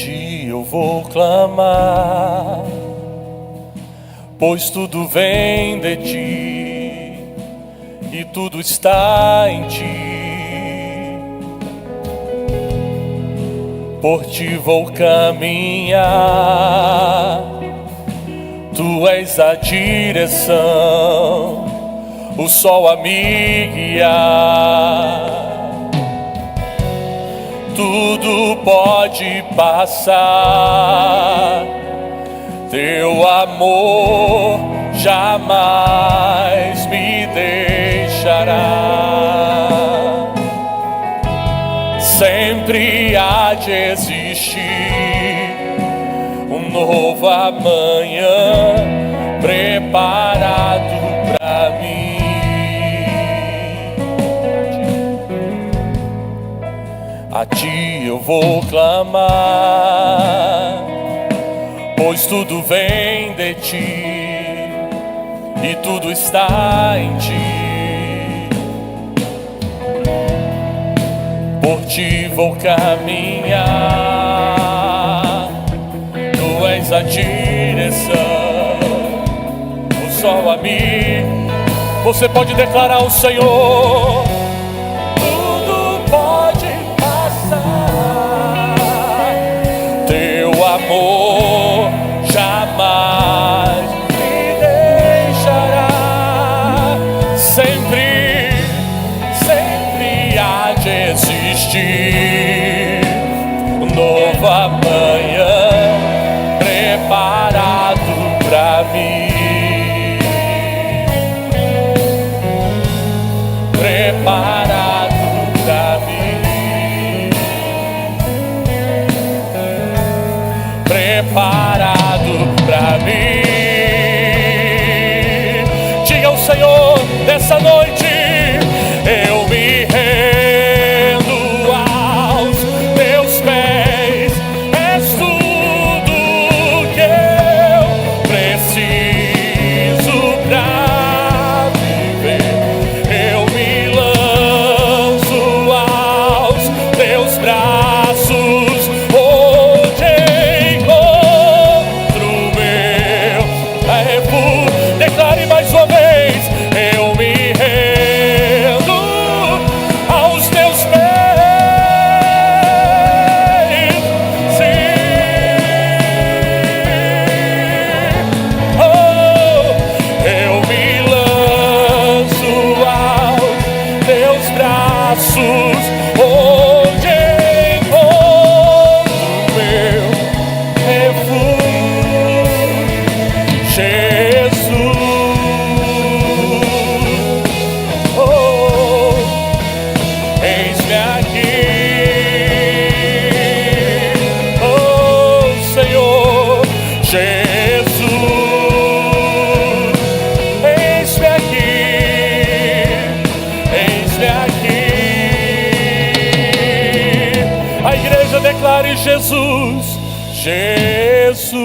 ti eu vou clamar, pois tudo vem de ti e tudo está em ti. Por ti vou caminhar, tu és a direção, o sol a me guiar. Tudo pode passar, teu amor jamais me deixará. Sempre há de existir um novo amanhã preparado pra mim. A ti eu vou clamar, pois tudo vem de ti e tudo está em ti. Por ti vou caminhar, tu és a direção, o sol a mim. Você pode declarar ao Senhor: tudo pode passar, teu amor jamais me deixará. Sempre, sempre há de existir um novo amanhã preparado pra mim. Preparado pra mim. Preparado pra mim. Diga ao Senhor nessa noite: eu me rendo aos teus pés. És tudo que eu preciso pra viver. Eu me lanço aos teus braços, onde encontro meu refúgio. Declare mais uma vez: eu me rendo aos teus pés. Sim. Oh, eu me lanço aos teus braços, onde encontro meu refúgio. Jesus, oh, eis-me aqui, oh Senhor. Jesus, eis-me aqui, eis-me aqui. A igreja declare: Jesus, Jesus.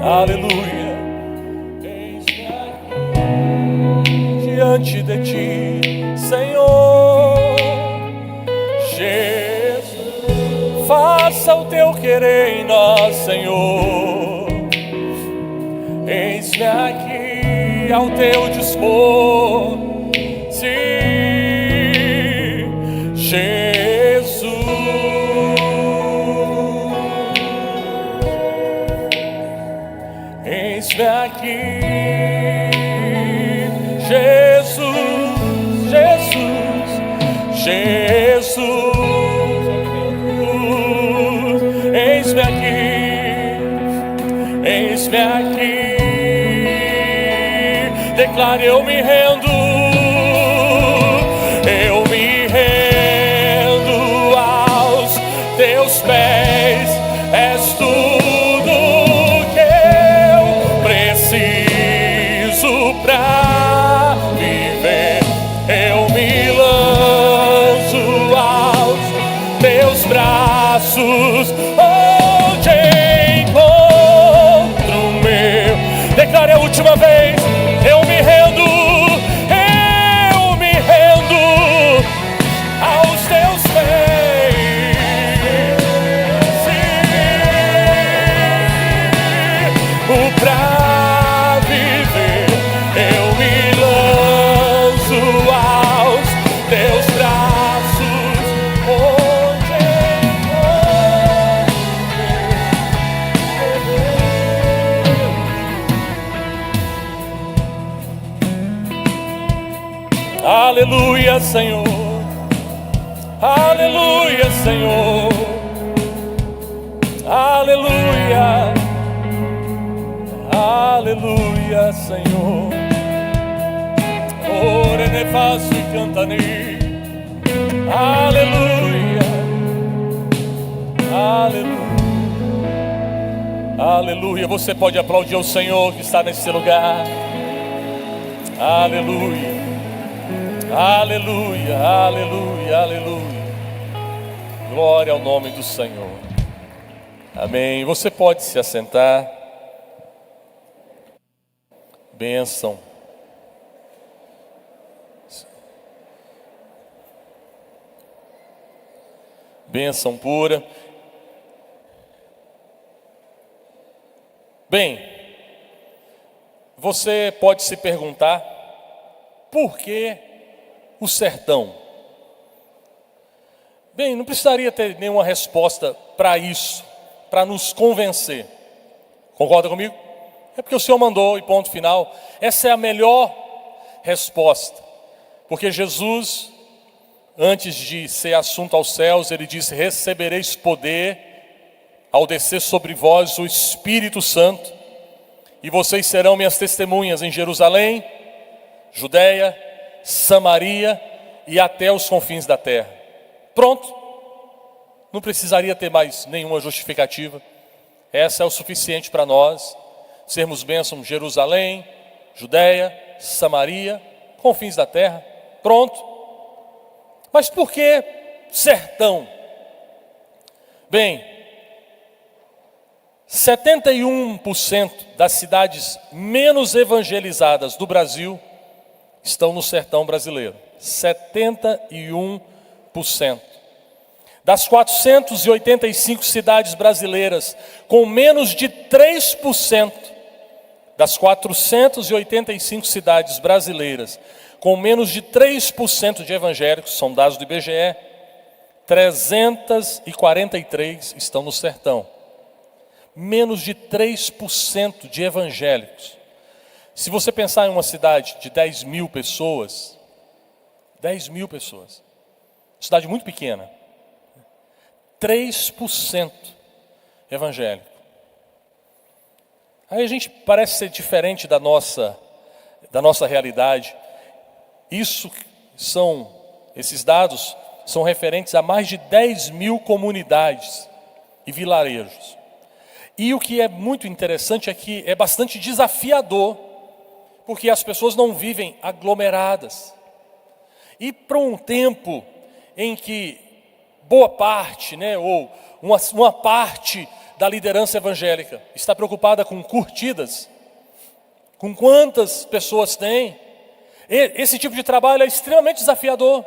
Aleluia. Eis-me aqui diante de ti, Senhor. Jesus, faça o teu querer em nós, Senhor. Eis-me aqui ao teu dispor. Sim, Jesus. Eis-me aqui, Jesus, Jesus, Jesus. Eis-me aqui, eis-me aqui. Declare: eu me rendo, eu me rendo aos teus pés. És tudo que eu preciso pra viver. Eu me lanço aos teus braços, onde encontro meu. Declare a última vez: eu me rendo, Aleluia, Senhor. Aleluia, Senhor. Aleluia. Aleluia, Senhor. Ora ne faço e cantane. Aleluia. Aleluia. Aleluia. Você pode aplaudir o Senhor que está nesse lugar. Aleluia. Aleluia. Aleluia. Aleluia. Glória ao nome do Senhor. Amém. Você pode se assentar. Bênção. Bênção pura. Bem, você pode se perguntar, por que o sertão? Bem, não precisaria ter nenhuma resposta para isso, para nos convencer. Concorda comigo? É porque o Senhor mandou e ponto final. Essa é a melhor resposta. Porque Jesus, antes de ser assunto aos céus, ele disse: recebereis poder ao descer sobre vós o Espírito Santo, e vocês serão minhas testemunhas em Jerusalém, Judeia, Samaria e até os confins da terra. Pronto. Não precisaria ter mais nenhuma justificativa. Essa é o suficiente para nós sermos bênção em Jerusalém, Judeia, Samaria, confins da terra. Pronto. Mas por que sertão? Bem, 71% das cidades menos evangelizadas do Brasil estão no sertão brasileiro. 71%. Das 485 cidades brasileiras, com menos de 3%, das 485 cidades brasileiras, com menos de 3% de evangélicos, são dados do IBGE, 343 estão no sertão. Menos de 3% de evangélicos. Se você pensar em uma cidade de 10 mil pessoas, 10 mil pessoas, cidade muito pequena, 3% evangélico. Aí a gente parece ser diferente da nossa realidade. Esses dados são referentes a mais de 10 mil comunidades e vilarejos. E o que é muito interessante é que é bastante desafiador, porque as pessoas não vivem aglomeradas. E para um tempo em que boa parte, ou uma parte da liderança evangélica está preocupada com curtidas, com quantas pessoas tem, esse tipo de trabalho é extremamente desafiador,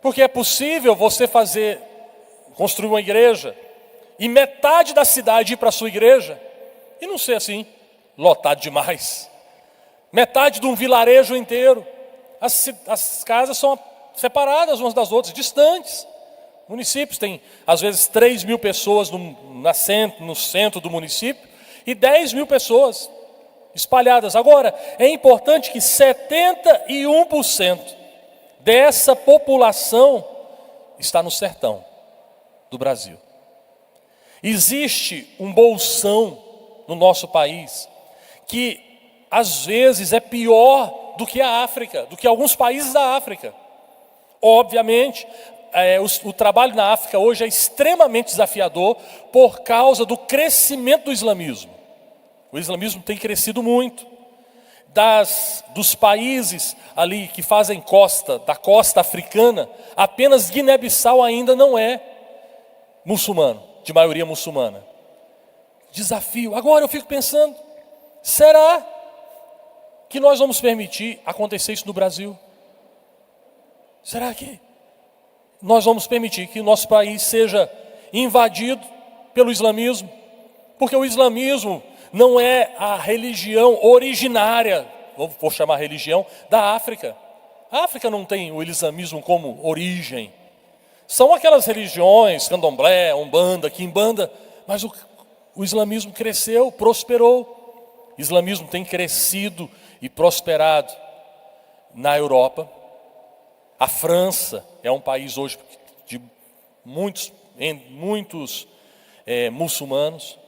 porque é possível você construir uma igreja, e metade da cidade ir para a sua igreja, e não ser assim, lotado demais. Metade de um vilarejo inteiro. As casas são separadas umas das outras, distantes. Municípios têm, às vezes, 3 mil pessoas no centro do município, e 10 mil pessoas espalhadas. Agora, é importante que 71% dessa população está no sertão do Brasil. Existe um bolsão no nosso país que às vezes é pior do que a África, do que alguns países da África. Obviamente, o trabalho na África hoje é extremamente desafiador por causa do crescimento do islamismo. O islamismo tem crescido muito. Dos países ali que fazem da costa africana, apenas Guiné-Bissau ainda não é muçulmano, de maioria muçulmana. Desafio. Agora eu fico pensando, será que nós vamos permitir acontecer isso no Brasil? Será que nós vamos permitir que o nosso país seja invadido pelo islamismo? Porque o islamismo não é a religião originária, vou chamar religião, da África. A África não tem o islamismo como origem. São aquelas religiões, candomblé, umbanda, quimbanda, mas o islamismo cresceu, prosperou. O islamismo tem crescido e prosperado na Europa, A França é um país hoje de muitos muçulmanos.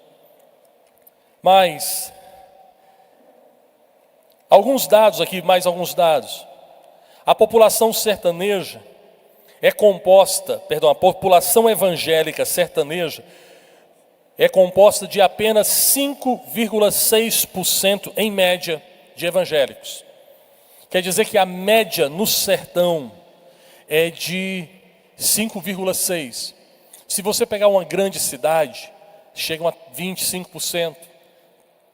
Mas, alguns dados aqui, mais alguns dados. A população sertaneja é composta, perdão, a população evangélica sertaneja é composta de apenas 5,6% em média de evangélicos. Quer dizer que a média no sertão é de 5,6%. Se você pegar uma grande cidade, chegam a 25%,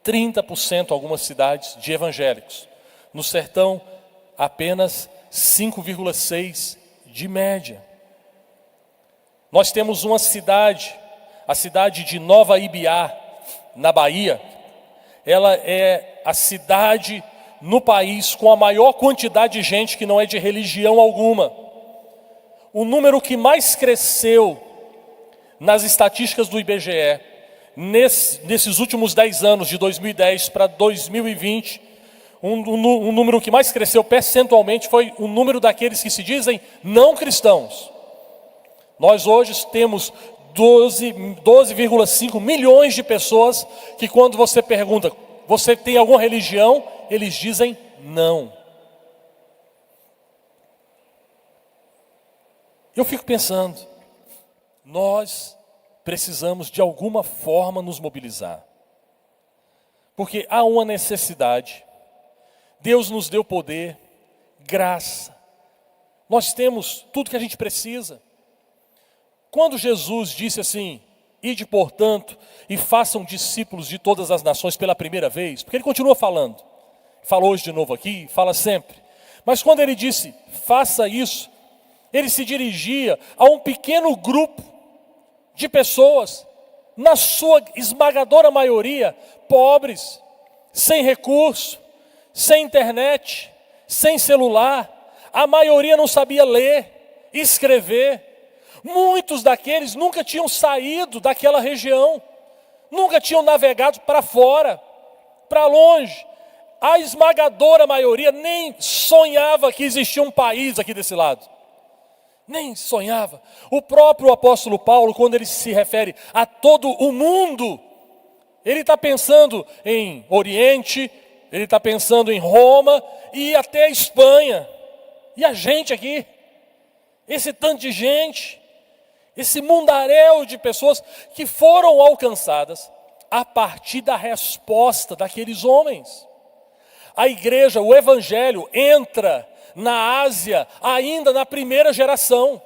30% algumas cidades de evangélicos. No sertão, apenas 5,6% de média. Nós temos uma cidade, a cidade de Nova Ibiá, na Bahia. Ela é a cidade no país com a maior quantidade de gente que não é de religião alguma. O número que mais cresceu nas estatísticas do IBGE, nesses últimos 10 anos, de 2010 para 2020, um número que mais cresceu percentualmente foi o número daqueles que se dizem não cristãos. Nós hoje temos 12,5 milhões de pessoas que, quando você pergunta, você tem alguma religião? Eles dizem não. Eu fico pensando, nós precisamos de alguma forma nos mobilizar. Porque há uma necessidade. Deus nos deu poder, graça. Nós temos tudo que a gente precisa. Quando Jesus disse assim, ide portanto e façam discípulos de todas as nações pela primeira vez, porque ele continua falando, falou hoje de novo aqui, fala sempre. Mas quando ele disse, faça isso, ele se dirigia a um pequeno grupo de pessoas, na sua esmagadora maioria, pobres, sem recurso, sem internet, sem celular. A maioria não sabia ler, escrever. Muitos daqueles nunca tinham saído daquela região, nunca tinham navegado para fora, para longe. A esmagadora maioria nem sonhava que existia um país aqui desse lado. Nem sonhava. O próprio apóstolo Paulo, quando ele se refere a todo o mundo, ele está pensando em Oriente, ele está pensando em Roma e até Espanha. E a gente aqui, esse tanto de gente, esse mundaréu de pessoas que foram alcançadas a partir da resposta daqueles homens. A igreja, o evangelho entra na Ásia ainda na primeira geração.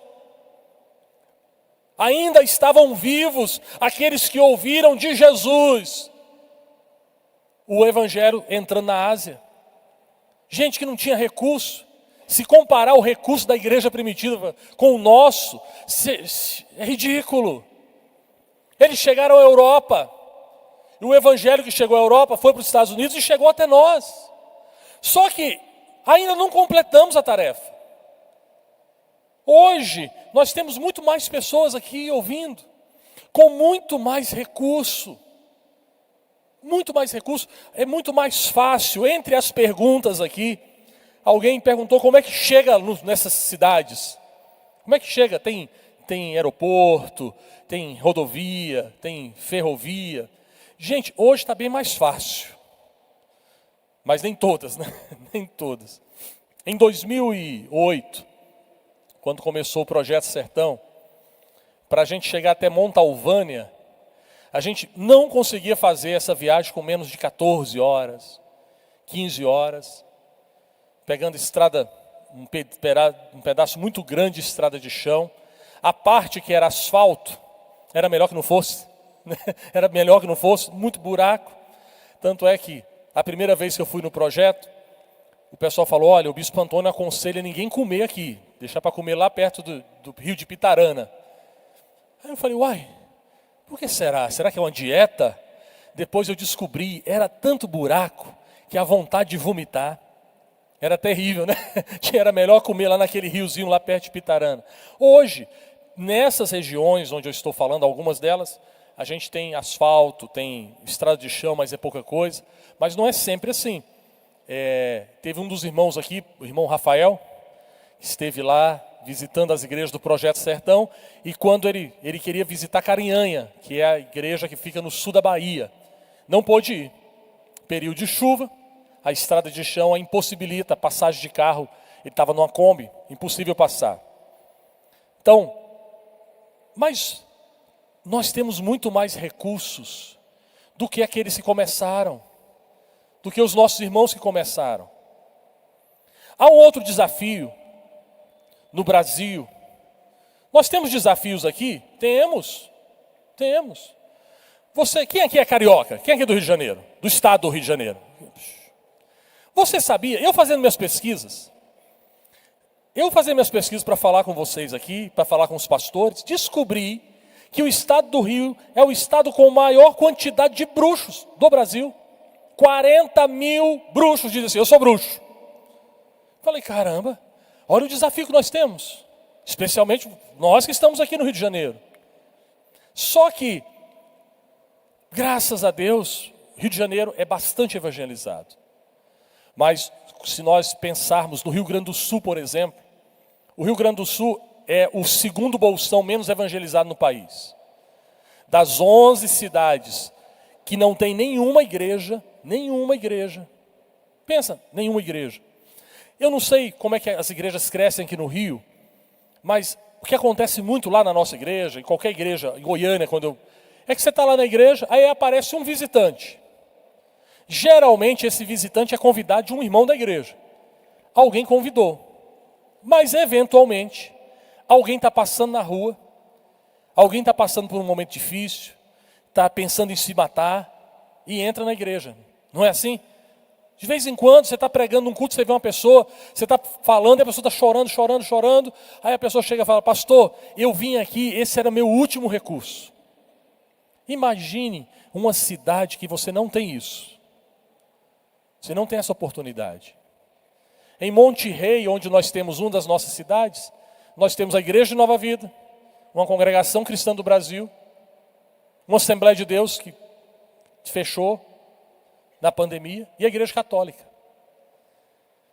Ainda estavam vivos aqueles que ouviram de Jesus. O evangelho entrando na Ásia. Gente que não tinha recurso. Se comparar o recurso da igreja primitiva com o nosso, é ridículo. Eles chegaram à Europa. E o evangelho que chegou à Europa foi para os Estados Unidos e chegou até nós. Só que ainda não completamos a tarefa. Hoje, nós temos muito mais pessoas aqui ouvindo, com muito mais recurso. Muito mais recurso, é muito mais fácil. Entre as perguntas aqui, alguém perguntou como é que chega nessas cidades. Como é que chega? Tem aeroporto, tem rodovia, tem ferrovia. Gente, hoje está bem mais fácil. Mas nem todas, né? Nem todas. Em 2008, quando começou o Projeto Sertão, para a gente chegar até Montalvânia, a gente não conseguia fazer essa viagem com menos de 14 horas, 15 horas, pegando estrada, um pedaço muito grande de estrada de chão. A parte que era asfalto, era melhor que não fosse. Era melhor que não fosse, muito buraco. Tanto é que, a primeira vez que eu fui no projeto, o pessoal falou, olha, o Bispo Antônio aconselha ninguém comer aqui, deixar para comer lá perto do rio de Pitarana. Aí eu falei, uai, por que será? Será que é uma dieta? Depois eu descobri, era tanto buraco, que a vontade de vomitar era terrível, né? Era melhor comer lá naquele riozinho lá perto de Pitarana. Hoje, nessas regiões onde eu estou falando, algumas delas, a gente tem asfalto, tem estrada de chão, mas é pouca coisa. Mas não é sempre assim. Teve um dos irmãos aqui, o irmão Rafael, esteve lá visitando as igrejas do Projeto Sertão, e quando ele queria visitar Carinhanha, que é a igreja que fica no sul da Bahia, não pôde ir. Período de chuva, a estrada de chão a impossibilita a passagem de carro, ele estava numa Kombi, impossível passar. Então, mas nós temos muito mais recursos do que aqueles que começaram, do que os nossos irmãos que começaram. Há um outro desafio no Brasil. Nós temos desafios aqui? Temos. Quem aqui é carioca? Quem aqui é do Rio de Janeiro? Do estado do Rio de Janeiro? Você sabia, eu fazendo minhas pesquisas para falar com vocês aqui, para falar com os pastores, descobri que o estado do Rio é o estado com maior quantidade de bruxos do Brasil. 40 mil bruxos dizem assim, eu sou bruxo. Falei, caramba, olha o desafio que nós temos, especialmente nós que estamos aqui no Rio de Janeiro. Só que, graças a Deus, Rio de Janeiro é bastante evangelizado. Mas se nós pensarmos no Rio Grande do Sul, por exemplo, o Rio Grande do Sul é o segundo bolsão menos evangelizado no país. Das 11 cidades que não tem nenhuma igreja, pensa, nenhuma igreja. Eu não sei como é que as igrejas crescem aqui no Rio, mas o que acontece muito lá na nossa igreja, em qualquer igreja, em Goiânia, é que você está lá na igreja, aí aparece um visitante. Geralmente esse visitante é convidado de um irmão da igreja. Alguém convidou. Mas eventualmente, alguém está passando na rua, alguém está passando por um momento difícil, está pensando em se matar e entra na igreja. Não é assim? De vez em quando você está pregando num culto, você vê uma pessoa, você está falando e a pessoa está chorando. Aí a pessoa chega e fala, pastor, eu vim aqui, esse era meu último recurso. Imagine uma cidade que você não tem isso. Você não tem essa oportunidade. Em Monte Rei, onde nós temos uma das nossas cidades, nós temos a Igreja de Nova Vida, uma congregação cristã do Brasil, uma Assembleia de Deus que fechou na pandemia, e a Igreja Católica.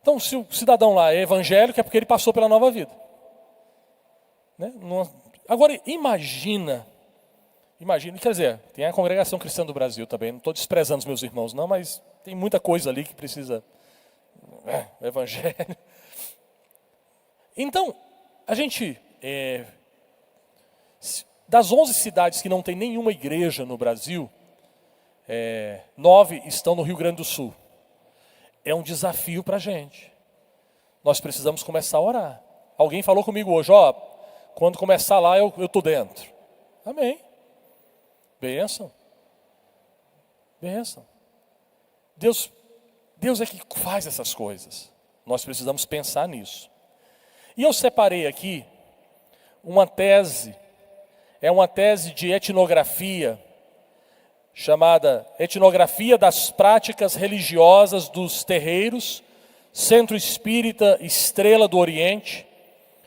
Então, se o cidadão lá é evangélico, é porque ele passou pela Nova Vida. Né? Agora, imagina, quer dizer, tem a congregação cristã do Brasil também, não estou desprezando os meus irmãos não, mas tem muita coisa ali que precisa, evangelho. Então, a gente, das 11 cidades que não tem nenhuma igreja no Brasil, 9 estão no Rio Grande do Sul. É um desafio para a gente. Nós precisamos começar a orar. Alguém falou comigo hoje, quando começar lá eu estou dentro. Amém. Bênção. Deus é que faz essas coisas. Nós precisamos pensar nisso. E eu separei aqui uma tese, é uma tese de etnografia, chamada Etnografia das Práticas Religiosas dos Terreiros, Centro Espírita Estrela do Oriente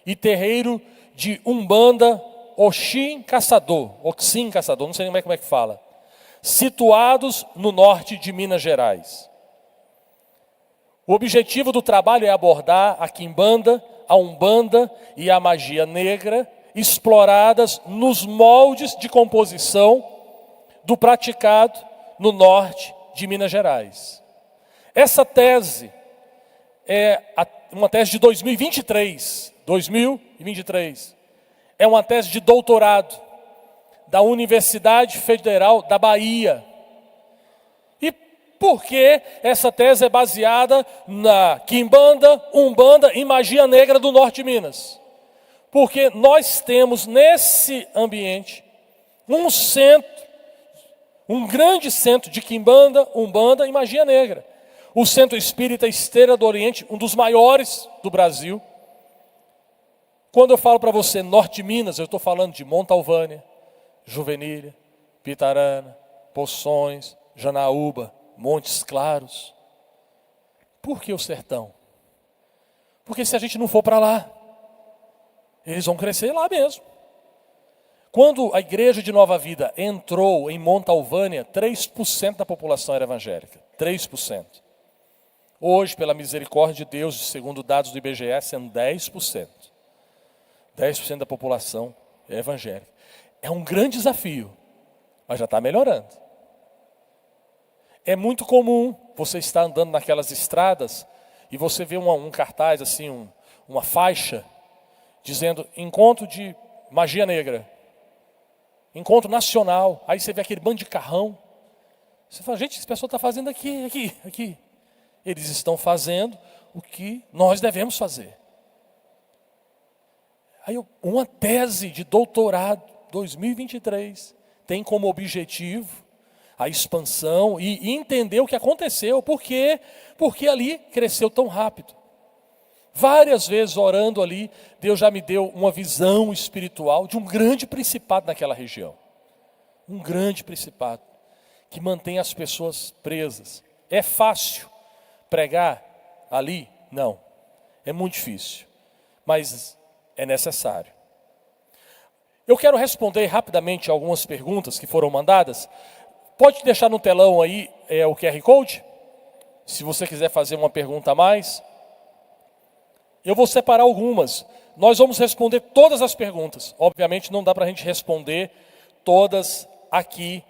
e Terreiro de Umbanda Oxim Caçador, não sei como é que fala, situados no norte de Minas Gerais. O objetivo do trabalho é abordar a quimbanda, a umbanda e a magia negra, exploradas nos moldes de composição do praticado no norte de Minas Gerais. Essa tese é uma tese de 2023. É uma tese de doutorado da Universidade Federal da Bahia. E por que essa tese é baseada na quimbanda, umbanda e magia negra do norte de Minas? Porque nós temos nesse ambiente um grande centro de quimbanda, umbanda e magia negra. O Centro Espírita Esteira do Oriente, um dos maiores do Brasil. Quando eu falo para você norte de Minas, eu estou falando de Montalvânia, Juvenília, Pitarana, Poções, Janaúba, Montes Claros. Por que o sertão? Porque se a gente não for para lá, eles vão crescer lá mesmo. Quando a Igreja de Nova Vida entrou em Montalvânia, 3% da população era evangélica. 3%. Hoje, pela misericórdia de Deus, segundo dados do IBGE, sendo 10%. 10% da população é evangélica. É um grande desafio, mas já está melhorando. É muito comum você estar andando naquelas estradas e você vê um cartaz, assim, uma faixa, dizendo encontro de magia negra. Encontro nacional. Aí você vê aquele bando de carrão. Você fala, gente, esse pessoal está fazendo aqui. Eles estão fazendo o que nós devemos fazer. Aí uma tese de doutorado, 2023, tem como objetivo a expansão e entender o que aconteceu. Por quê? Porque ali cresceu tão rápido. Várias vezes orando ali, Deus já me deu uma visão espiritual de um grande principado naquela região. Um grande principado que mantém as pessoas presas. É fácil pregar ali? Não. É muito difícil. Mas é necessário. Eu quero responder rapidamente algumas perguntas que foram mandadas. Pode deixar no telão aí o QR Code? Se você quiser fazer uma pergunta a mais. Eu vou separar algumas. Nós vamos responder todas as perguntas. Obviamente não dá para a gente responder todas aqui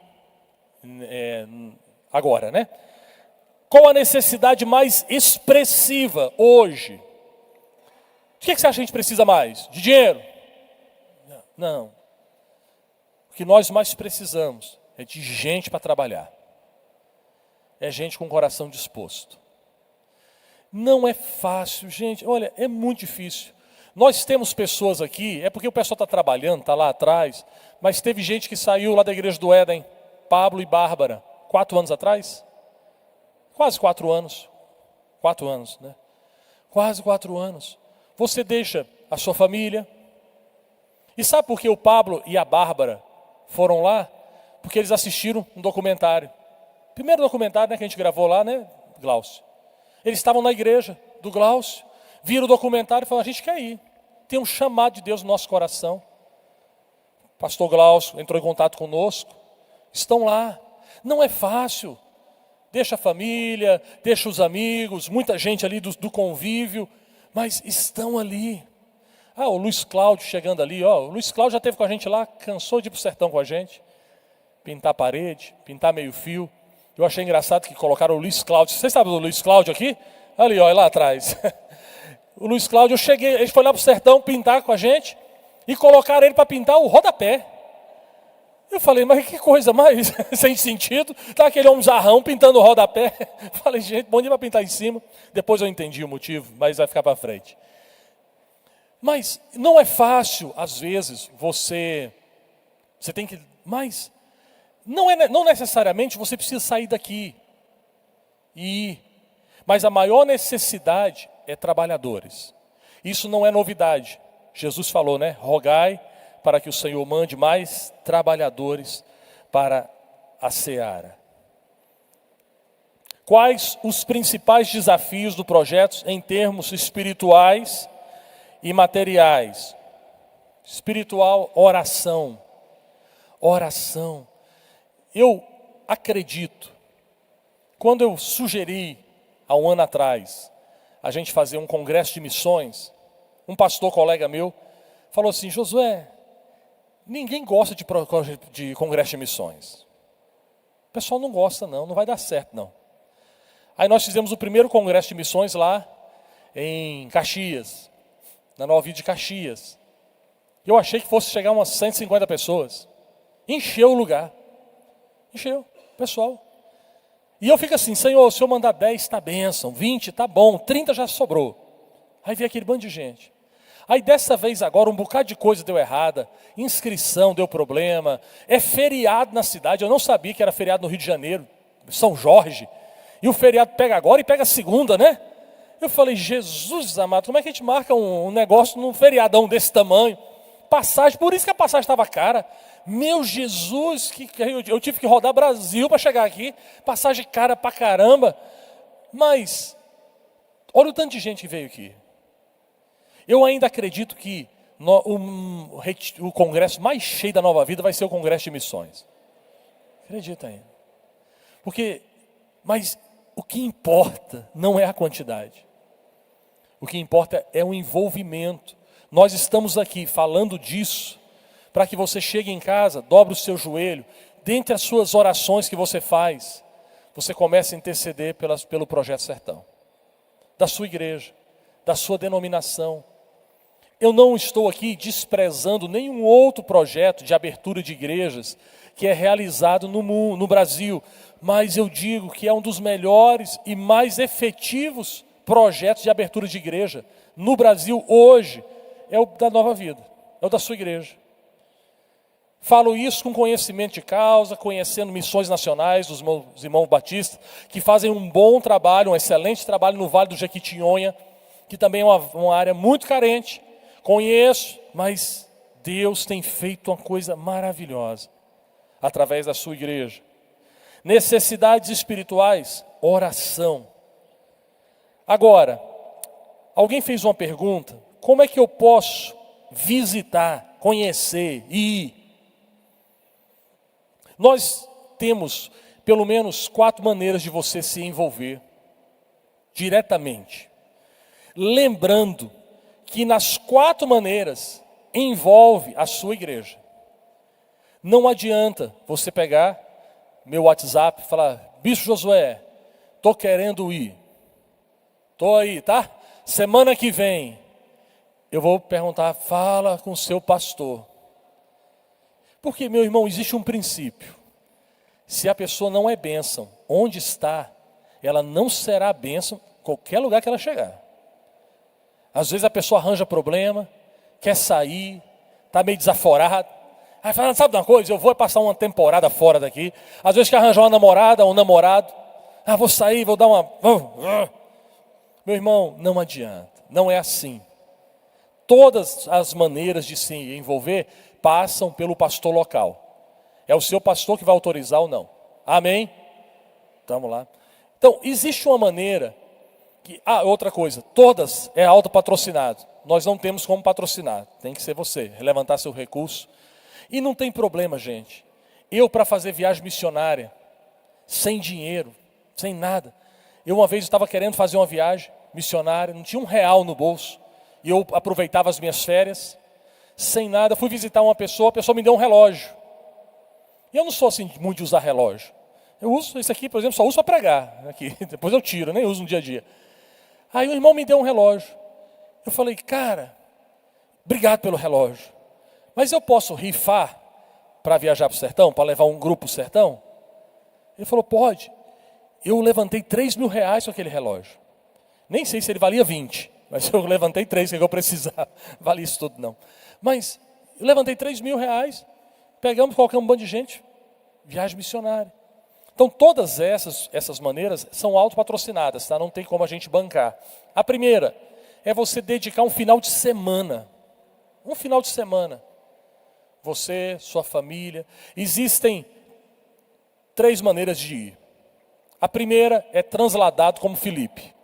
agora, né? Qual a necessidade mais expressiva hoje? O que você acha que a gente precisa mais? De dinheiro? Não. O que nós mais precisamos é de gente para trabalhar. É gente com o coração disposto. Não é fácil, gente. Olha, é muito difícil. Nós temos pessoas aqui, é porque o pessoal está trabalhando, está lá atrás, mas teve gente que saiu lá da igreja do Éden, Pablo e Bárbara, 4 anos atrás? Quase 4 anos. 4 anos, né? Quase 4 anos. Você deixa a sua família. E sabe por que o Pablo e a Bárbara foram lá? Porque eles assistiram um documentário. Primeiro documentário, né, que a gente gravou lá, né, Glaucio? Eles estavam na igreja do Glaucio, viram o documentário e falaram, a gente quer ir. Tem um chamado de Deus no nosso coração. O pastor Glaucio entrou em contato conosco. Estão lá. Não é fácil. Deixa a família, deixa os amigos, muita gente ali do convívio, mas estão ali. O Luiz Cláudio chegando ali, o Luiz Cláudio já esteve com a gente lá, cansou de ir para o sertão com a gente. Pintar parede, pintar meio fio. Eu achei engraçado que colocaram o Luiz Cláudio. Vocês sabem do Luiz Cláudio aqui? Ali, lá atrás. O Luiz Cláudio, eu cheguei, ele foi lá para o sertão pintar com a gente e colocaram ele para pintar o rodapé. Eu falei, mas que coisa mais sem sentido. Tá aquele homem zarrão pintando o rodapé. Falei, gente, bom dia para pintar em cima. Depois eu entendi o motivo, mas vai ficar para frente. Mas não é fácil, às vezes, você tem que... Mas não necessariamente você precisa sair daqui e ir. Mas a maior necessidade é trabalhadores. Isso não é novidade. Jesus falou, né? Rogai para que o Senhor mande mais trabalhadores para a seara. Quais os principais desafios do projeto em termos espirituais e materiais? Espiritual, oração. Oração. Eu acredito, quando eu sugeri, há um ano atrás, a gente fazer um congresso de missões, um pastor colega meu falou assim, Josué, ninguém gosta de congresso de missões. O pessoal não gosta não vai dar certo não. Aí nós fizemos o primeiro congresso de missões lá em Caxias, na Nova Vida de Caxias. Eu achei que fosse chegar umas 150 pessoas. Encheu o lugar. Encheu, pessoal. E eu fico assim, Senhor, se eu mandar 10 está bênção, 20 está bom, 30 já sobrou. Aí veio aquele bando de gente. Aí dessa vez agora um bocado de coisa deu errada, inscrição deu problema, é feriado na cidade, eu não sabia que era feriado no Rio de Janeiro, São Jorge, e o feriado pega agora e pega segunda, né? Eu falei, Jesus amado, como é que a gente marca um negócio num feriadão desse tamanho? Passagem, por isso que a passagem estava cara. Meu Jesus, eu tive que rodar Brasil para chegar aqui, passagem cara pra caramba. Mas, olha o tanto de gente que veio aqui. Eu ainda acredito que o congresso mais cheio da Nova Vida vai ser o congresso de missões. Acredita ainda. Mas O que importa não é a quantidade. O que importa é o envolvimento. Nós estamos aqui falando disso para que você chegue em casa, dobre o seu joelho, dentre as suas orações que você faz, você comece a interceder pelo Projeto Sertão, da sua igreja, da sua denominação. Eu não estou aqui desprezando nenhum outro projeto de abertura de igrejas que é realizado no Brasil, mas eu digo que é um dos melhores e mais efetivos projetos de abertura de igreja no Brasil hoje, é o da Nova Vida, é o da sua igreja. Falo isso com conhecimento de causa, conhecendo missões nacionais dos meus irmãos batistas, que fazem um bom trabalho, um excelente trabalho no Vale do Jequitinhonha, que também é uma área muito carente. Conheço, mas Deus tem feito uma coisa maravilhosa através da sua igreja. Necessidades espirituais, oração. Agora, alguém fez uma pergunta: como é que eu posso visitar, conhecer e ir? Nós temos pelo menos 4 maneiras de você se envolver diretamente. Lembrando que nas 4 maneiras envolve a sua igreja. Não adianta você pegar meu WhatsApp e falar: Bispo Josué, estou querendo ir. Estou aí, tá? Semana que vem. Eu vou perguntar, fala com o seu pastor. Porque, meu irmão, existe um princípio. Se a pessoa não é bênção, onde está, ela não será bênção em qualquer lugar que ela chegar. Às vezes a pessoa arranja problema, quer sair, está meio desaforado. Aí fala: sabe de uma coisa, eu vou passar uma temporada fora daqui. Às vezes quer arranjar uma namorada ou um namorado. Vou sair, vou dar uma... Meu irmão, não adianta, não é assim. Todas as maneiras de se envolver passam pelo pastor local. É o seu pastor que vai autorizar ou não. Amém? Vamos lá. Então, existe uma maneira que... outra coisa, todas é autopatrocinado. Nós não temos como patrocinar, tem que ser você, levantar seu recurso. E não tem problema, gente. Eu, para fazer viagem missionária, sem dinheiro, sem nada. Eu uma vez estava querendo fazer uma viagem missionária, não tinha R$1 no bolso. E eu aproveitava as minhas férias, sem nada. Fui visitar uma pessoa, a pessoa me deu um relógio. E eu não sou assim muito de usar relógio. Eu uso esse aqui, por exemplo, só uso para pregar. Aqui. Depois eu tiro, nem uso no dia a dia. Aí o irmão me deu um relógio. Eu falei: cara, obrigado pelo relógio. Mas eu posso rifar para viajar para o sertão, para levar um grupo para o sertão? Ele falou: pode. Eu levantei R$3.000 com aquele relógio. Nem sei se ele valia 20, mas eu levantei 3, que eu precisava. Valia isso tudo não. Mas eu levantei R$3.000, pegamos, colocamos um bando de gente, viagem missionária. Então todas essas maneiras são autopatrocinadas, tá? Não tem como a gente bancar. A primeira é você dedicar um final de semana. Um final de semana. Você, sua família. Existem 3 maneiras de ir. A primeira é transladado como Filipe.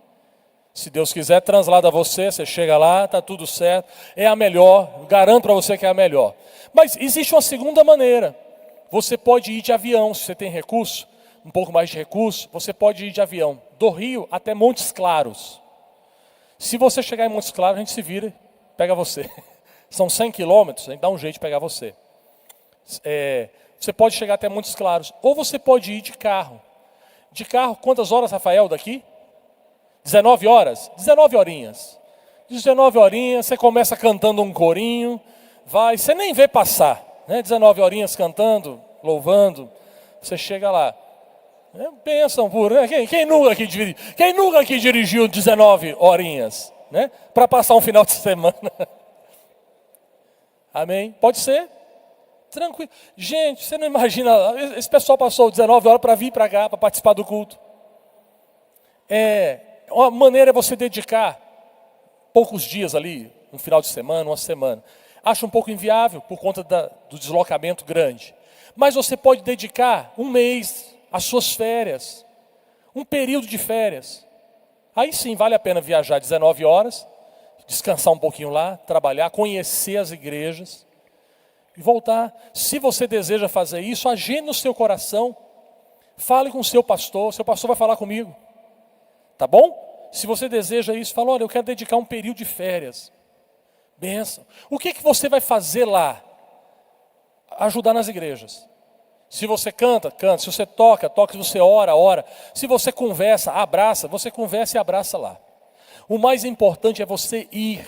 Se Deus quiser, translada você, você chega lá, está tudo certo. É a melhor, garanto para você que é a melhor. Mas existe uma segunda maneira. Você pode ir de avião, se você tem recurso, um pouco mais de recurso, você pode ir de avião, do Rio até Montes Claros. Se você chegar em Montes Claros, a gente se vira e pega você. São 100 quilômetros, a gente dá um jeito de pegar você. Você pode chegar até Montes Claros, ou você pode ir de carro. De carro, quantas horas, Rafael, daqui? 19 horas? 19 horinhas. 19 horinhas, você começa cantando um corinho, vai, você nem vê passar, né? 19 horinhas cantando, louvando, você chega lá. Pensam por, né? Quem nunca aqui dirigiu 19 horinhas, né? Para passar um final de semana? Amém? Pode ser? Tranquilo. Gente, você não imagina, esse pessoal passou 19 horas para vir para cá, para participar do culto. Uma maneira é você dedicar poucos dias ali, um final de semana, uma semana. Acho um pouco inviável por conta do deslocamento grande. Mas você pode dedicar um mês às suas férias, um período de férias. Aí sim, vale a pena viajar 19 horas, descansar um pouquinho lá, trabalhar, conhecer as igrejas e voltar. Se você deseja fazer isso, agende no seu coração, fale com o seu pastor vai falar comigo. Tá bom? Se você deseja isso, fala, olha, eu quero dedicar um período de férias. Bênção. O que você vai fazer lá? Ajudar nas igrejas. Se você canta, canta. Se você toca, toca. Se você ora, ora. Se você conversa, abraça. Você conversa e abraça lá. O mais importante é você ir.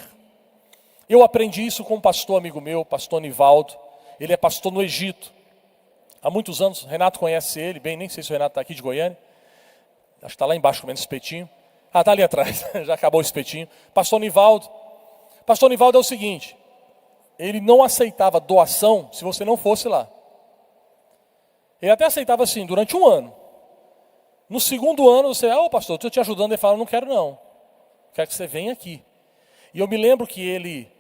Eu aprendi isso com um pastor amigo meu, pastor Nivaldo. Ele é pastor no Egito. Há muitos anos, o Renato conhece ele bem, nem sei se o Renato está aqui de Goiânia. Acho que está lá embaixo comendo espetinho. Ah, está ali atrás, já acabou o espetinho. Pastor Nivaldo. Pastor Nivaldo é o seguinte, ele não aceitava doação se você não fosse lá. Ele até aceitava assim, durante um ano. No segundo ano, você, pastor, estou te ajudando. Ele fala, não quero não. Quero que você venha aqui. E eu me lembro que ele,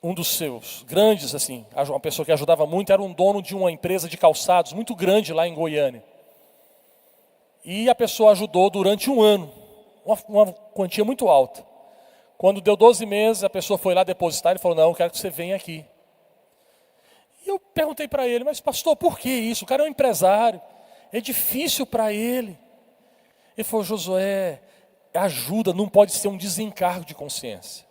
um dos seus grandes, assim, uma pessoa que ajudava muito, era um dono de uma empresa de calçados muito grande lá em Goiânia. E a pessoa ajudou durante um ano, uma quantia muito alta. Quando deu 12 meses, a pessoa foi lá depositar, ele falou, não, eu quero que você venha aqui. E eu perguntei para ele, mas pastor, por que isso? O cara é um empresário, é difícil para ele. Ele falou, Josué, ajuda não pode ser um desencargo de consciência.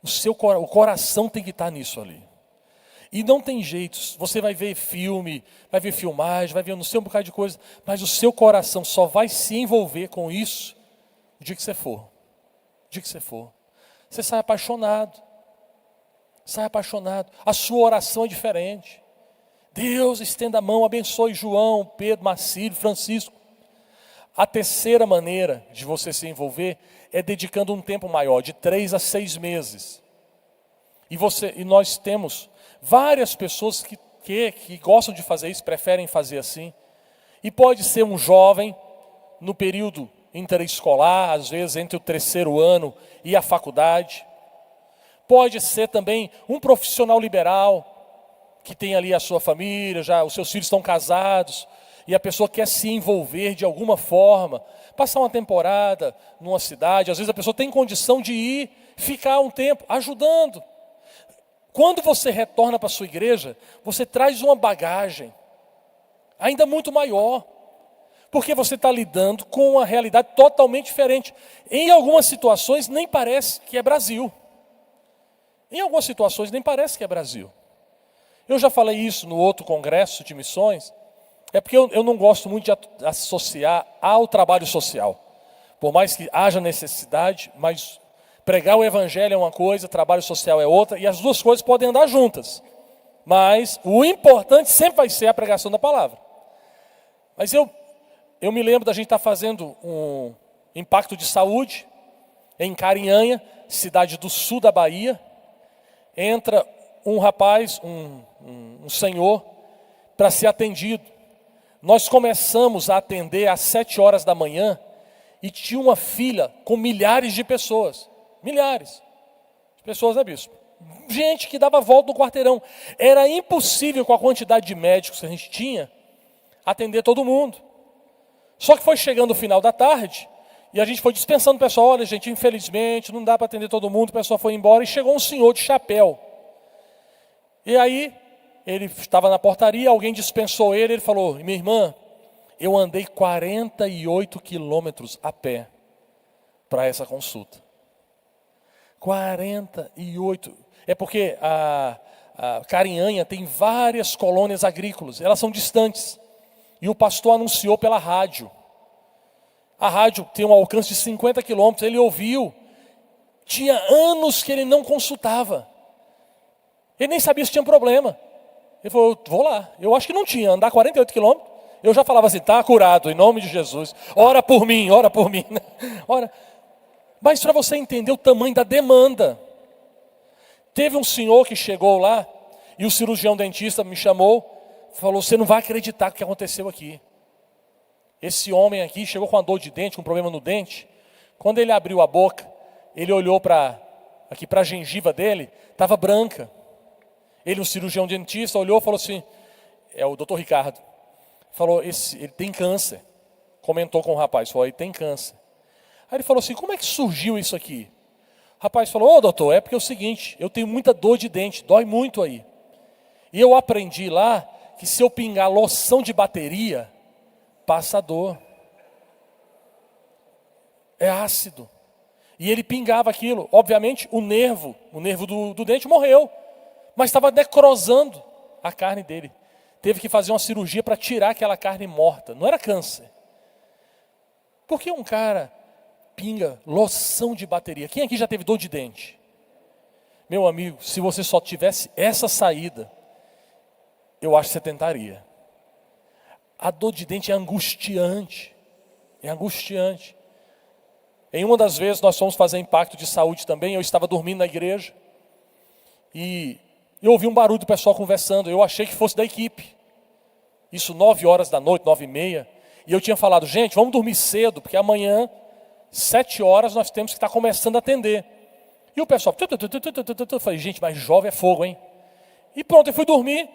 O coração tem que estar nisso ali. E não tem jeito, você vai ver filme, vai ver filmagem, vai ver não sei um bocado de coisa, mas o seu coração só vai se envolver com isso o dia que você for. O dia que você for. Você sai apaixonado. Sai apaixonado. A sua oração é diferente. Deus estenda a mão, abençoe João, Pedro, Marcílio, Francisco. A terceira maneira de você se envolver é dedicando um tempo maior, de 3 a 6 meses. E nós temos várias pessoas que gostam de fazer isso, preferem fazer assim. E pode ser um jovem no período interescolar, às vezes entre o 3º ano e a faculdade. Pode ser também um profissional liberal, que tem ali a sua família, já os seus filhos estão casados, e a pessoa quer se envolver de alguma forma, passar uma temporada numa cidade, às vezes a pessoa tem condição de ir, ficar um tempo ajudando. Quando você retorna para a sua igreja, você traz uma bagagem ainda muito maior, porque você está lidando com uma realidade totalmente diferente. Em algumas situações nem parece que é Brasil. Em algumas situações nem parece que é Brasil. Eu já falei isso no outro congresso de missões, é porque eu não gosto muito de associar ao trabalho social. Por mais que haja necessidade, mas pregar o evangelho é uma coisa, trabalho social é outra, e as duas coisas podem andar juntas. Mas o importante sempre vai ser a pregação da palavra. Mas eu me lembro da gente estar fazendo um impacto de saúde em Carinhanha, cidade do sul da Bahia. Entra um rapaz, um senhor, para ser atendido. Nós começamos a atender às 7 horas da manhã e tinha uma fila com milhares de pessoas. Milhares de pessoas, né, bispo? Gente que dava volta no quarteirão. Era impossível, com a quantidade de médicos que a gente tinha, atender todo mundo. Só que foi chegando o final da tarde e a gente foi dispensando o pessoal. Olha, gente, infelizmente não dá para atender todo mundo. O pessoal foi embora e chegou um senhor de chapéu. E aí, ele estava na portaria, alguém dispensou ele falou, minha irmã, eu andei 48 quilômetros a pé para essa consulta. 48. É porque a Carinhanha tem várias colônias agrícolas, elas são distantes. E o pastor anunciou pela rádio. A rádio tem um alcance de 50 quilômetros, ele ouviu. Tinha anos que ele não consultava. Ele nem sabia se tinha problema. Ele falou, vou lá. Eu acho que não tinha, andar 48 quilômetros. Eu já falava assim, está curado, em nome de Jesus. Ora por mim, ora por mim. Ora. Mas para você entender o tamanho da demanda. Teve um senhor que chegou lá, e o cirurgião dentista me chamou, falou, você não vai acreditar o que aconteceu aqui. Esse homem aqui chegou com uma dor de dente, com um problema no dente. Quando ele abriu a boca, ele olhou para a gengiva dele, estava branca. Ele, o cirurgião dentista, olhou e falou assim, é o doutor Ricardo, falou, ele tem câncer. Comentou com o rapaz, falou, ele tem câncer. Aí ele falou assim, como é que surgiu isso aqui? O rapaz falou, doutor, é porque é o seguinte, eu tenho muita dor de dente, dói muito aí. E eu aprendi lá que se eu pingar loção de bateria, passa a dor. É ácido. E ele pingava aquilo. Obviamente, o nervo do dente morreu. Mas estava necrosando a carne dele. Teve que fazer uma cirurgia para tirar aquela carne morta. Não era câncer. Por que um cara pinga loção de bateria? Quem aqui já teve dor de dente? Meu amigo, se você só tivesse essa saída, eu acho que você tentaria. A dor de dente é angustiante. É angustiante. Em uma das vezes nós fomos fazer impacto de saúde também. Eu estava dormindo na igreja. E eu ouvi um barulho do pessoal conversando. Eu achei que fosse da equipe. Isso 9 horas da noite, 9h30. E eu tinha falado, gente, vamos dormir cedo, porque amanhã, 7 horas, nós temos que estar começando a atender. E o pessoal, eu falei, gente, mas jovem é fogo, hein? E pronto, eu fui dormir.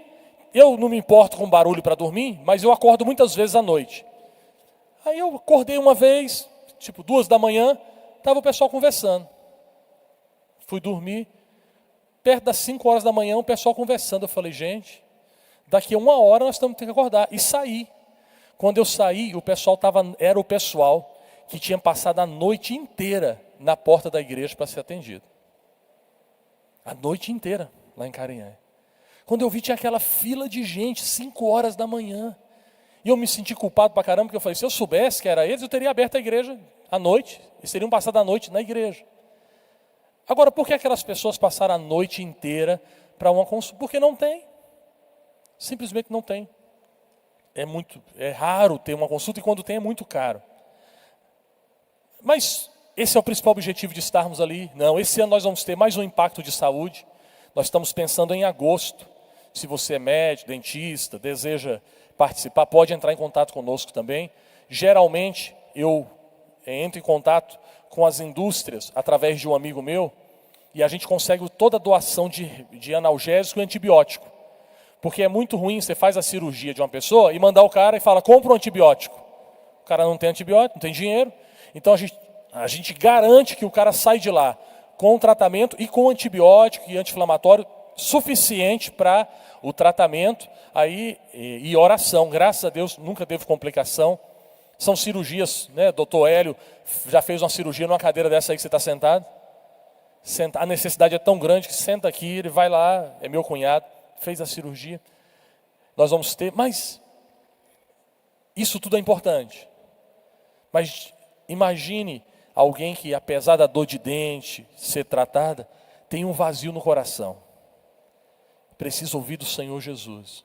Eu não me importo com barulho para dormir, mas eu acordo muitas vezes à noite. Aí eu acordei uma vez, tipo 2 da manhã, estava o pessoal conversando. Fui dormir, perto das 5 horas da manhã, o pessoal conversando. Eu falei, gente, daqui a 1 hora nós temos que acordar. E saí. Quando eu saí, o pessoal era o pessoal que tinha passado a noite inteira na porta da igreja para ser atendido. A noite inteira, lá em Carinhã. Quando eu vi, tinha aquela fila de gente, 5 horas da manhã. E eu me senti culpado pra caramba, porque eu falei, se eu soubesse que era eles, eu teria aberto a igreja à noite. Eles teriam passado a noite na igreja. Agora, por que aquelas pessoas passaram a noite inteira para uma consulta? Porque não tem. Simplesmente não tem. É raro ter uma consulta e quando tem é muito caro. Mas esse é o principal objetivo de estarmos ali? Não, esse ano nós vamos ter mais um impacto de saúde. Nós estamos pensando em agosto. Se você é médico, dentista, deseja participar, pode entrar em contato conosco também. Geralmente, eu entro em contato com as indústrias através de um amigo meu e a gente consegue toda a doação de analgésico e antibiótico. Porque é muito ruim, você faz a cirurgia de uma pessoa e mandar o cara e fala, compra um antibiótico. O cara não tem antibiótico, não tem dinheiro. Então a gente garante que o cara sai de lá com o tratamento e com antibiótico e anti-inflamatório suficiente para o tratamento e oração. Graças a Deus nunca teve complicação. São cirurgias, né? Doutor Hélio já fez uma cirurgia numa cadeira dessa aí que você está sentado. A necessidade é tão grande que senta aqui, ele vai lá, é meu cunhado, fez a cirurgia. Nós vamos ter, mas isso tudo é importante. Mas imagine alguém que, apesar da dor de dente ser tratada, tem um vazio no coração. Precisa ouvir do Senhor Jesus.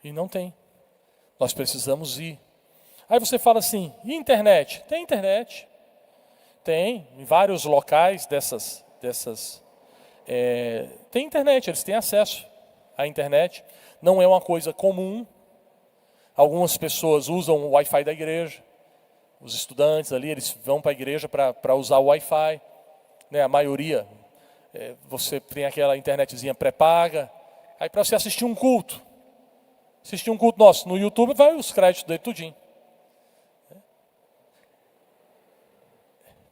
E não tem. Nós precisamos ir. Aí você fala assim, e internet? Tem internet. Tem, em vários locais tem internet, eles têm acesso à internet. Não é uma coisa comum. Algumas pessoas usam o Wi-Fi da igreja. Os estudantes ali, eles vão para a igreja para usar o Wi-Fi. Né, a maioria, você tem aquela internetzinha pré-paga. Aí para você assistir um culto nosso no YouTube, vai os créditos dele tudinho.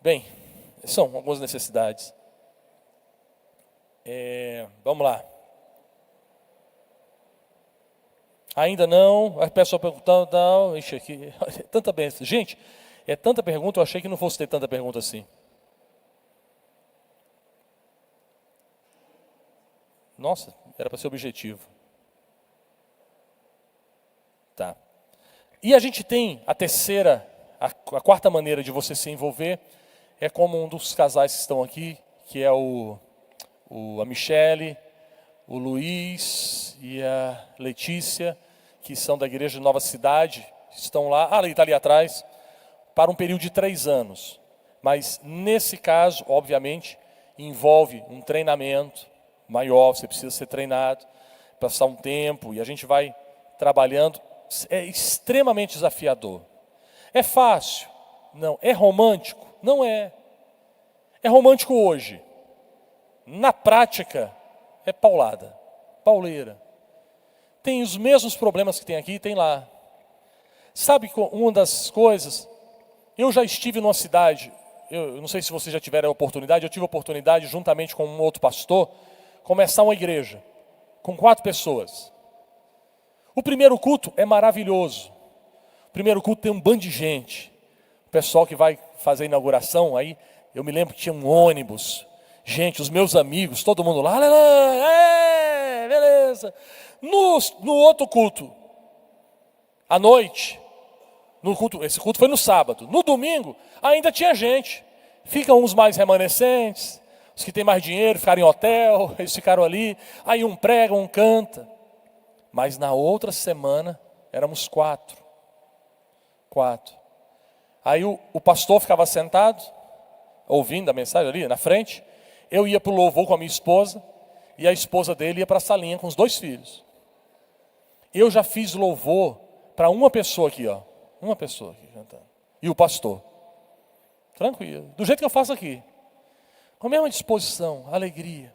Bem, são algumas necessidades. Vamos lá. Ainda não, a pessoa perguntando, não, ixi, aqui, tanta bênção. Gente, é tanta pergunta, eu achei que não fosse ter tanta pergunta assim. Nossa, era para ser objetivo. Tá. E a gente tem a terceira, a quarta maneira de você se envolver, é como um dos casais que estão aqui, que é a Michele, o Luiz e a Letícia, que são da Igreja de Nova Cidade, estão lá, ele está ali atrás, para um período de 3 anos. Mas nesse caso, obviamente, envolve um treinamento maior, você precisa ser treinado, passar um tempo, e a gente vai trabalhando. É extremamente desafiador. É fácil? Não. É romântico? Não é. É romântico hoje. Na prática, é paulada, pauleira. Tem os mesmos problemas que tem aqui, tem lá. Sabe uma das coisas? Eu já estive numa cidade, eu não sei se vocês já tiveram a oportunidade, eu tive a oportunidade, juntamente com um outro pastor, começar uma igreja, com 4 pessoas. O primeiro culto é maravilhoso. O primeiro culto tem um bando de gente. O pessoal que vai fazer a inauguração, aí eu me lembro que tinha um ônibus. Gente, os meus amigos, todo mundo lá, aleluia, beleza. No outro culto, à noite, no culto, esse culto foi no sábado. No domingo, ainda tinha gente. Ficam uns mais remanescentes, os que têm mais dinheiro, ficaram em hotel, eles ficaram ali. Aí um prega, um canta. Mas na outra semana, éramos quatro. Aí o pastor ficava sentado, ouvindo a mensagem ali na frente. Eu ia para o louvor com a minha esposa, e a esposa dele ia para a salinha com os 2 filhos. Eu já fiz louvor para uma pessoa aqui, ó. Uma pessoa aqui cantando. E o pastor. Tranquilo. Do jeito que eu faço aqui. Com a mesma disposição, alegria.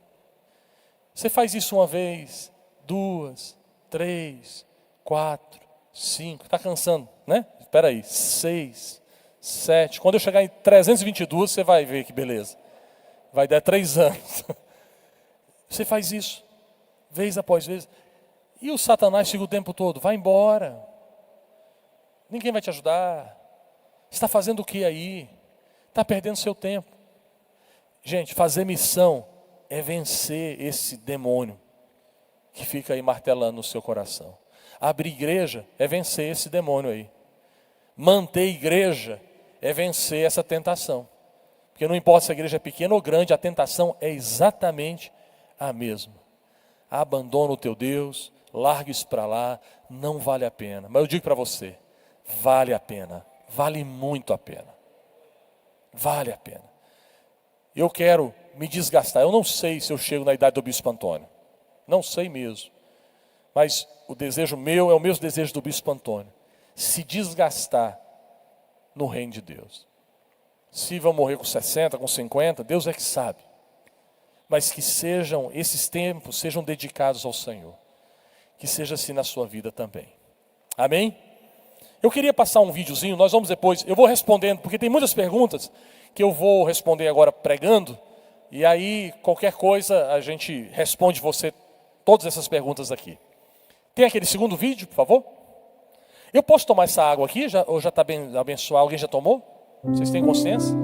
Você faz isso uma vez, 2, 3, 4, 5. Está cansando, né? Espera aí. 6, 7. Quando eu chegar em 322, você vai ver que beleza. Vai dar 3 anos. Você faz isso, vez após vez. E o Satanás fica o tempo todo, vai embora. Ninguém vai te ajudar. Você está fazendo o que aí? Está perdendo seu tempo. Gente, fazer missão é vencer esse demônio que fica aí martelando no seu coração. Abrir igreja é vencer esse demônio aí. Manter igreja é vencer essa tentação. Porque não importa se a igreja é pequena ou grande, a tentação é exatamente a mesma. Abandona o teu Deus, larga isso para lá, não vale a pena. Mas eu digo para você, vale a pena, vale muito a pena. Vale a pena. Eu quero me desgastar. Eu não sei se eu chego na idade do Bispo Antônio. Não sei mesmo. Mas o desejo meu é o mesmo desejo do Bispo Antônio. Se desgastar no reino de Deus. Se vão morrer com 60, com 50, Deus é que sabe. Mas que sejam, esses tempos sejam dedicados ao Senhor. Que seja assim na sua vida também. Amém? Eu queria passar um videozinho, nós vamos depois, eu vou respondendo, porque tem muitas perguntas que eu vou responder agora pregando, e aí qualquer coisa a gente responde você todas essas perguntas aqui. Tem aquele segundo vídeo, por favor? Eu posso tomar essa água aqui, ou já está bem abençoado? Alguém já tomou? Vocês têm consciência?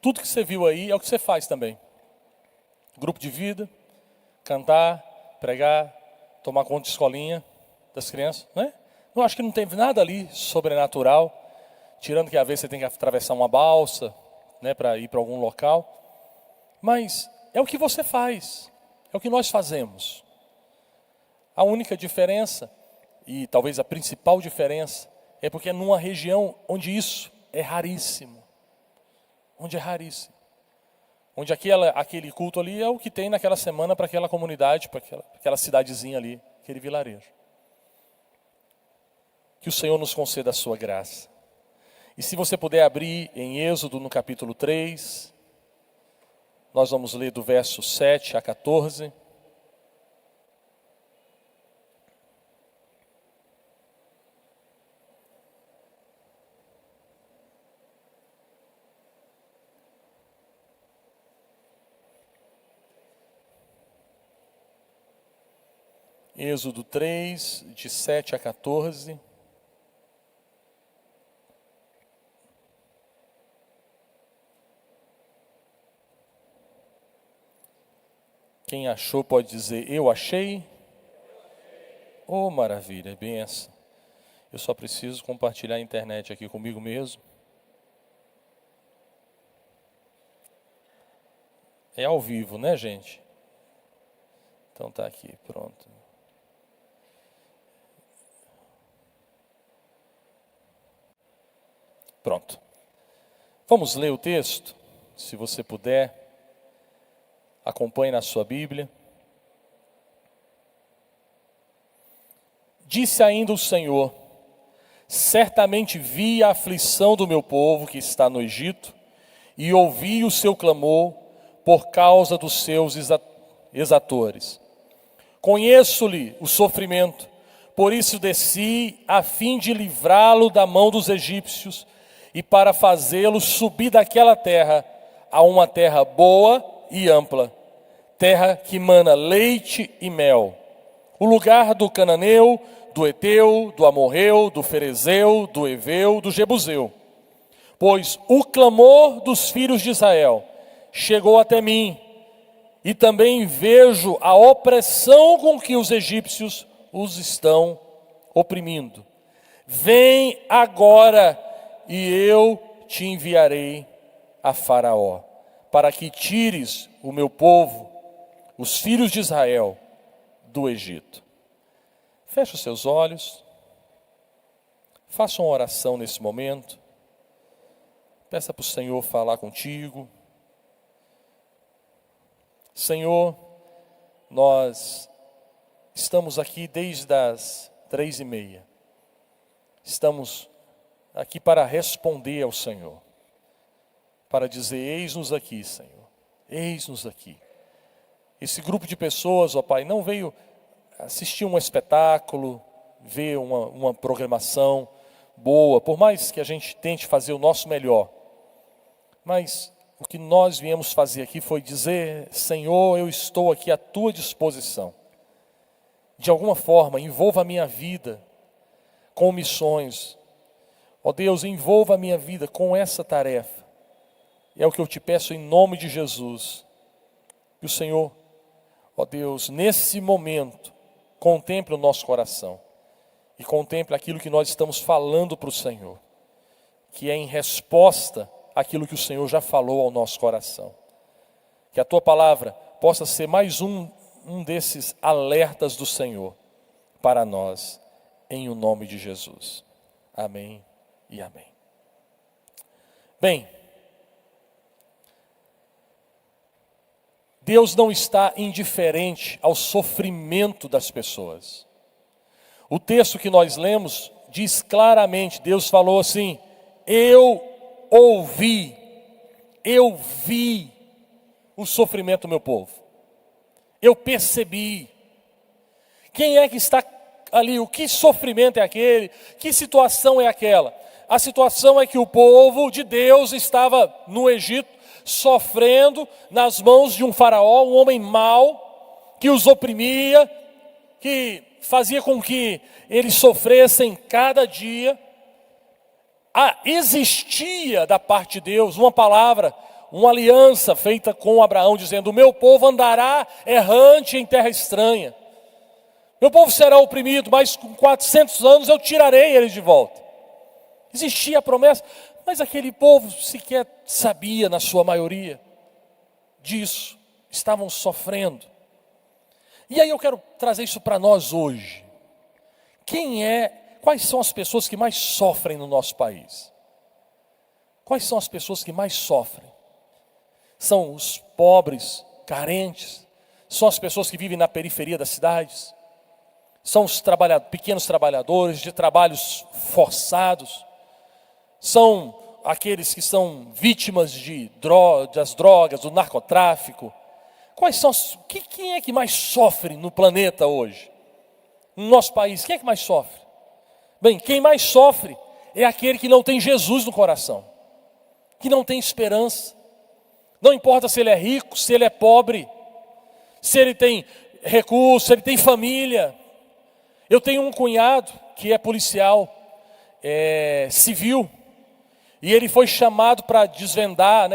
Tudo que você viu aí é o que você faz também. Grupo de vida, cantar, pregar, tomar conta de escolinha das crianças, né? Eu acho que não teve nada ali sobrenatural, tirando que às vezes você tem que atravessar uma balsa, né, para ir para algum local. Mas é o que você faz, é o que nós fazemos. A única diferença, e talvez a principal diferença, é porque é numa região onde isso é raríssimo. Onde é raríssimo. Onde aquele culto ali é o que tem naquela semana para aquela comunidade, para aquela cidadezinha ali, aquele vilarejo. Que o Senhor nos conceda a sua graça. E se você puder abrir em Êxodo no capítulo 3, nós vamos ler do verso 7 a 14. Êxodo 3, de 7 a 14. Quem achou pode dizer, eu achei. Oh, maravilha, é benção. Eu só preciso compartilhar a internet aqui comigo mesmo. É ao vivo, né, gente? Então tá aqui, pronto. Pronto. Vamos ler o texto, se você puder. Acompanhe na sua Bíblia. Disse ainda o Senhor, certamente vi a aflição do meu povo que está no Egito, e ouvi o seu clamor por causa dos seus exatores. Conheço-lhe o sofrimento, por isso desci a fim de livrá-lo da mão dos egípcios, e para fazê-lo subir daquela terra a uma terra boa e ampla, terra que mana leite e mel, o lugar do cananeu, do Eteu, do Amorreu, do Ferezeu, do Eveu, do Jebuseu. Pois o clamor dos filhos de Israel chegou até mim, e também vejo a opressão com que os egípcios os estão oprimindo. Vem agora, e eu te enviarei a Faraó, para que tires o meu povo, os filhos de Israel, do Egito. Feche os seus olhos. Faça uma oração nesse momento. Peça para o Senhor falar contigo. Senhor, nós estamos aqui desde as 3:30. Estamos aqui para responder ao Senhor. Para dizer, eis-nos aqui, Senhor. Eis-nos aqui. Esse grupo de pessoas, ó Pai, não veio assistir um espetáculo, ver uma programação boa, por mais que a gente tente fazer o nosso melhor. Mas o que nós viemos fazer aqui foi dizer, Senhor, eu estou aqui à tua disposição. De alguma forma, envolva a minha vida com missões. Ó Deus, envolva a minha vida com essa tarefa. É o que eu te peço em nome de Jesus. Que o Senhor, ó Deus, nesse momento, contemple o nosso coração. E contemple aquilo que nós estamos falando para o Senhor. Que é em resposta àquilo que o Senhor já falou ao nosso coração. Que a tua palavra possa ser mais um desses alertas do Senhor para nós. Em o nome de Jesus. Amém e amém. Bem, Deus não está indiferente ao sofrimento das pessoas. O texto que nós lemos diz claramente, Deus falou assim, eu ouvi, eu vi o sofrimento do meu povo. Eu percebi. Quem é que está ali? O que sofrimento é aquele? Que situação é aquela? A situação é que o povo de Deus estava no Egito, sofrendo nas mãos de um faraó, um homem mau, que os oprimia, que fazia com que eles sofressem cada dia. Existia da parte de Deus uma palavra, uma aliança feita com Abraão, dizendo, o meu povo andará errante em terra estranha. Meu povo será oprimido, mas com 400 anos eu tirarei eles de volta. Existia a promessa, mas aquele povo sequer sabia, na sua maioria, disso. Estavam sofrendo. E aí eu quero trazer isso para nós hoje. Quais são as pessoas que mais sofrem no nosso país? Quais são as pessoas que mais sofrem? São os pobres, carentes? São as pessoas que vivem na periferia das cidades? São os pequenos trabalhadores de trabalhos forçados. São aqueles que são vítimas das drogas, do narcotráfico. Quem é que mais sofre no planeta hoje? No nosso país, quem é que mais sofre? Bem, quem mais sofre é aquele que não tem Jesus no coração, que não tem esperança. Não importa se ele é rico, se ele é pobre, se ele tem recurso, se ele tem família. Eu tenho um cunhado que é policial civil, e ele foi chamado para desvendar,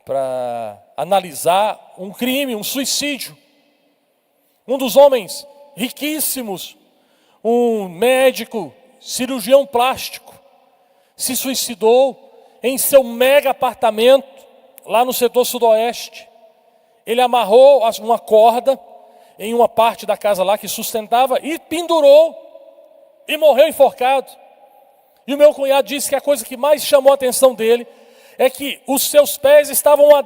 para analisar um crime, um suicídio. Um dos homens riquíssimos, um médico, cirurgião plástico, se suicidou em seu mega apartamento, lá no setor sudoeste. Ele amarrou uma corda em uma parte da casa lá que sustentava e pendurou e morreu enforcado. E o meu cunhado disse que a coisa que mais chamou a atenção dele é que os seus pés estavam a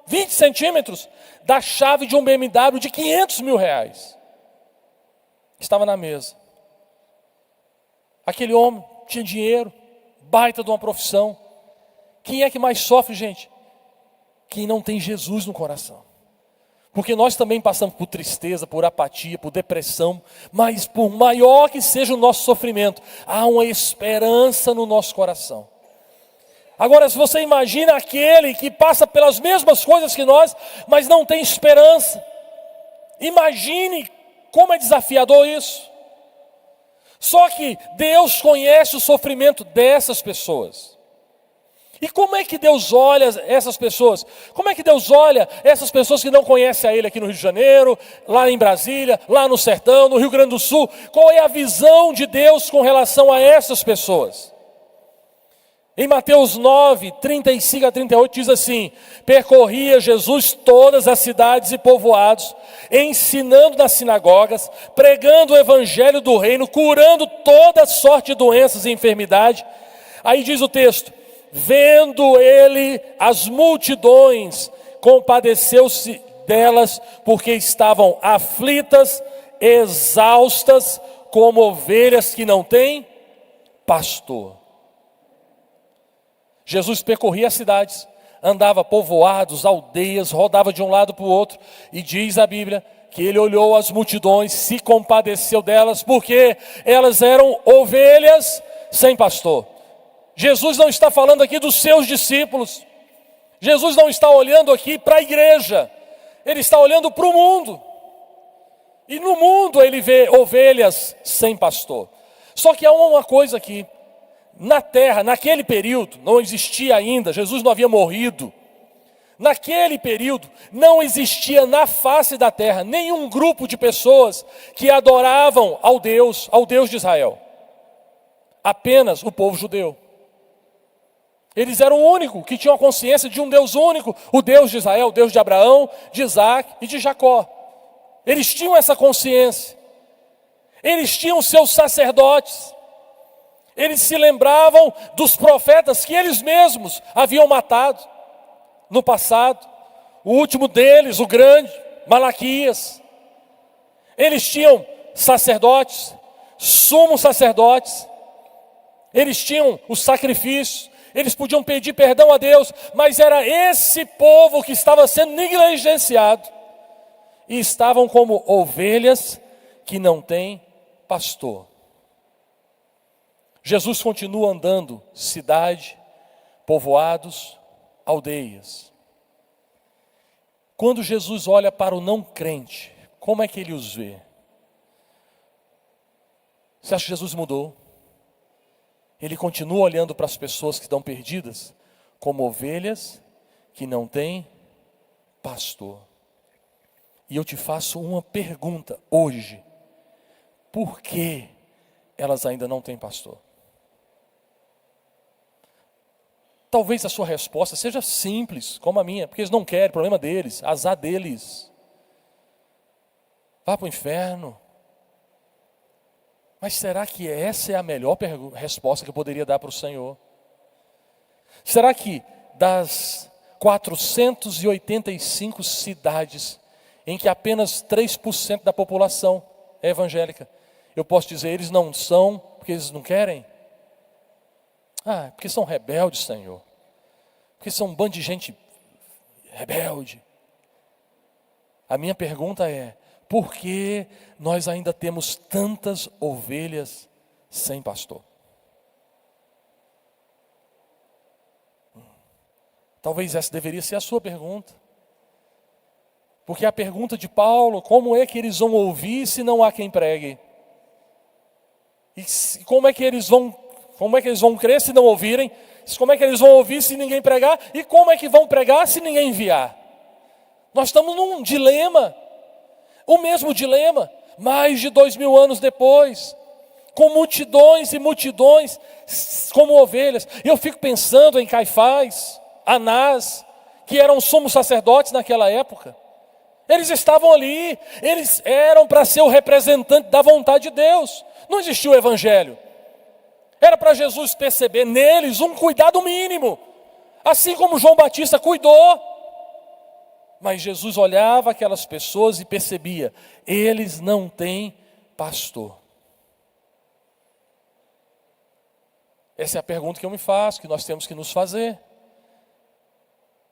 20 centímetros da chave de um BMW de 500 mil reais. Estava na mesa. Aquele homem tinha dinheiro, baita de uma profissão. Quem é que mais sofre, gente? Quem não tem Jesus no coração. Porque nós também passamos por tristeza, por apatia, por depressão, mas por maior que seja o nosso sofrimento, há uma esperança no nosso coração. Agora, se você imagina aquele que passa pelas mesmas coisas que nós, mas não tem esperança, imagine como é desafiador isso. Só que Deus conhece o sofrimento dessas pessoas. E como é que Deus olha essas pessoas? Como é que Deus olha essas pessoas que não conhecem a Ele aqui no Rio de Janeiro, lá em Brasília, lá no Sertão, no Rio Grande do Sul? Qual é a visão de Deus com relação a essas pessoas? Em Mateus 9, 35 a 38 diz assim: percorria Jesus todas as cidades e povoados, ensinando nas sinagogas, pregando o evangelho do reino, curando toda sorte de doenças e enfermidade. Aí diz o texto: vendo ele as multidões, compadeceu-se delas, porque estavam aflitas, exaustas, como ovelhas que não têm pastor. Jesus percorria as cidades, andava povoados, aldeias, rodava de um lado para o outro, e diz a Bíblia que ele olhou as multidões, se compadeceu delas, porque elas eram ovelhas sem pastor. Jesus não está falando aqui dos seus discípulos. Jesus não está olhando aqui para a igreja. Ele está olhando para o mundo. E no mundo ele vê ovelhas sem pastor. Só que há uma coisa aqui. Na terra, naquele período, não existia ainda, Jesus não havia morrido. Naquele período, não existia na face da terra nenhum grupo de pessoas que adoravam ao Deus de Israel. Apenas o povo judeu. Eles eram o único que tinham a consciência de um Deus único, o Deus de Israel, o Deus de Abraão, de Isaac e de Jacó. Eles tinham essa consciência. Eles tinham seus sacerdotes. Eles se lembravam dos profetas que eles mesmos haviam matado no passado. O último deles, o grande, Malaquias. Eles tinham sacerdotes, sumos sacerdotes. Eles tinham os sacrifícios. Eles podiam pedir perdão a Deus, mas era esse povo que estava sendo negligenciado. E estavam como ovelhas que não têm pastor. Jesus continua andando cidade, povoados, aldeias. Quando Jesus olha para o não crente, como é que ele os vê? Você acha que Jesus mudou? Ele continua olhando para as pessoas que estão perdidas como ovelhas que não têm pastor. E eu te faço uma pergunta hoje: por que elas ainda não têm pastor? Talvez a sua resposta seja simples, como a minha, porque eles não querem, problema deles, azar deles. Vá para o inferno. Mas será que essa é a melhor resposta que eu poderia dar para o Senhor? Será que das 485 cidades em que apenas 3% da população é evangélica. Eu posso dizer, eles não são porque eles não querem? Porque são rebeldes, Senhor. Porque são um bando de gente rebelde. A minha pergunta é, por que nós ainda temos tantas ovelhas sem pastor? Talvez essa deveria ser a sua pergunta. Porque a pergunta de Paulo, como é que eles vão ouvir se não há quem pregue? E como é que eles vão crer se não ouvirem? Como é que eles vão ouvir se ninguém pregar? E como é que vão pregar se ninguém enviar? Nós estamos num dilema, o mesmo dilema, mais de 2000 anos depois, com multidões e multidões como ovelhas. E eu fico pensando em Caifás, Anás, que eram sumos sacerdotes naquela época. Eles estavam ali, eles eram para ser o representante da vontade de Deus. Não existia o evangelho. Era para Jesus perceber neles um cuidado mínimo, assim como João Batista cuidou. Mas Jesus olhava aquelas pessoas e percebia, eles não têm pastor. Essa é a pergunta que eu me faço, que nós temos que nos fazer.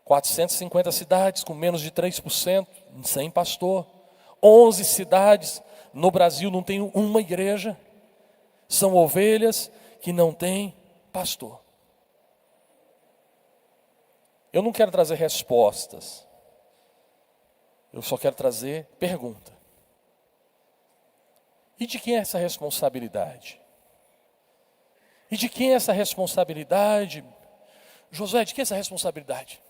450 cidades com menos de 3% sem pastor. 11 cidades no Brasil não tem uma igreja. São ovelhas que não têm pastor. Eu não quero trazer respostas. Eu só quero trazer pergunta. E de quem é essa responsabilidade? E de quem é essa responsabilidade? Josué, de quem é essa responsabilidade?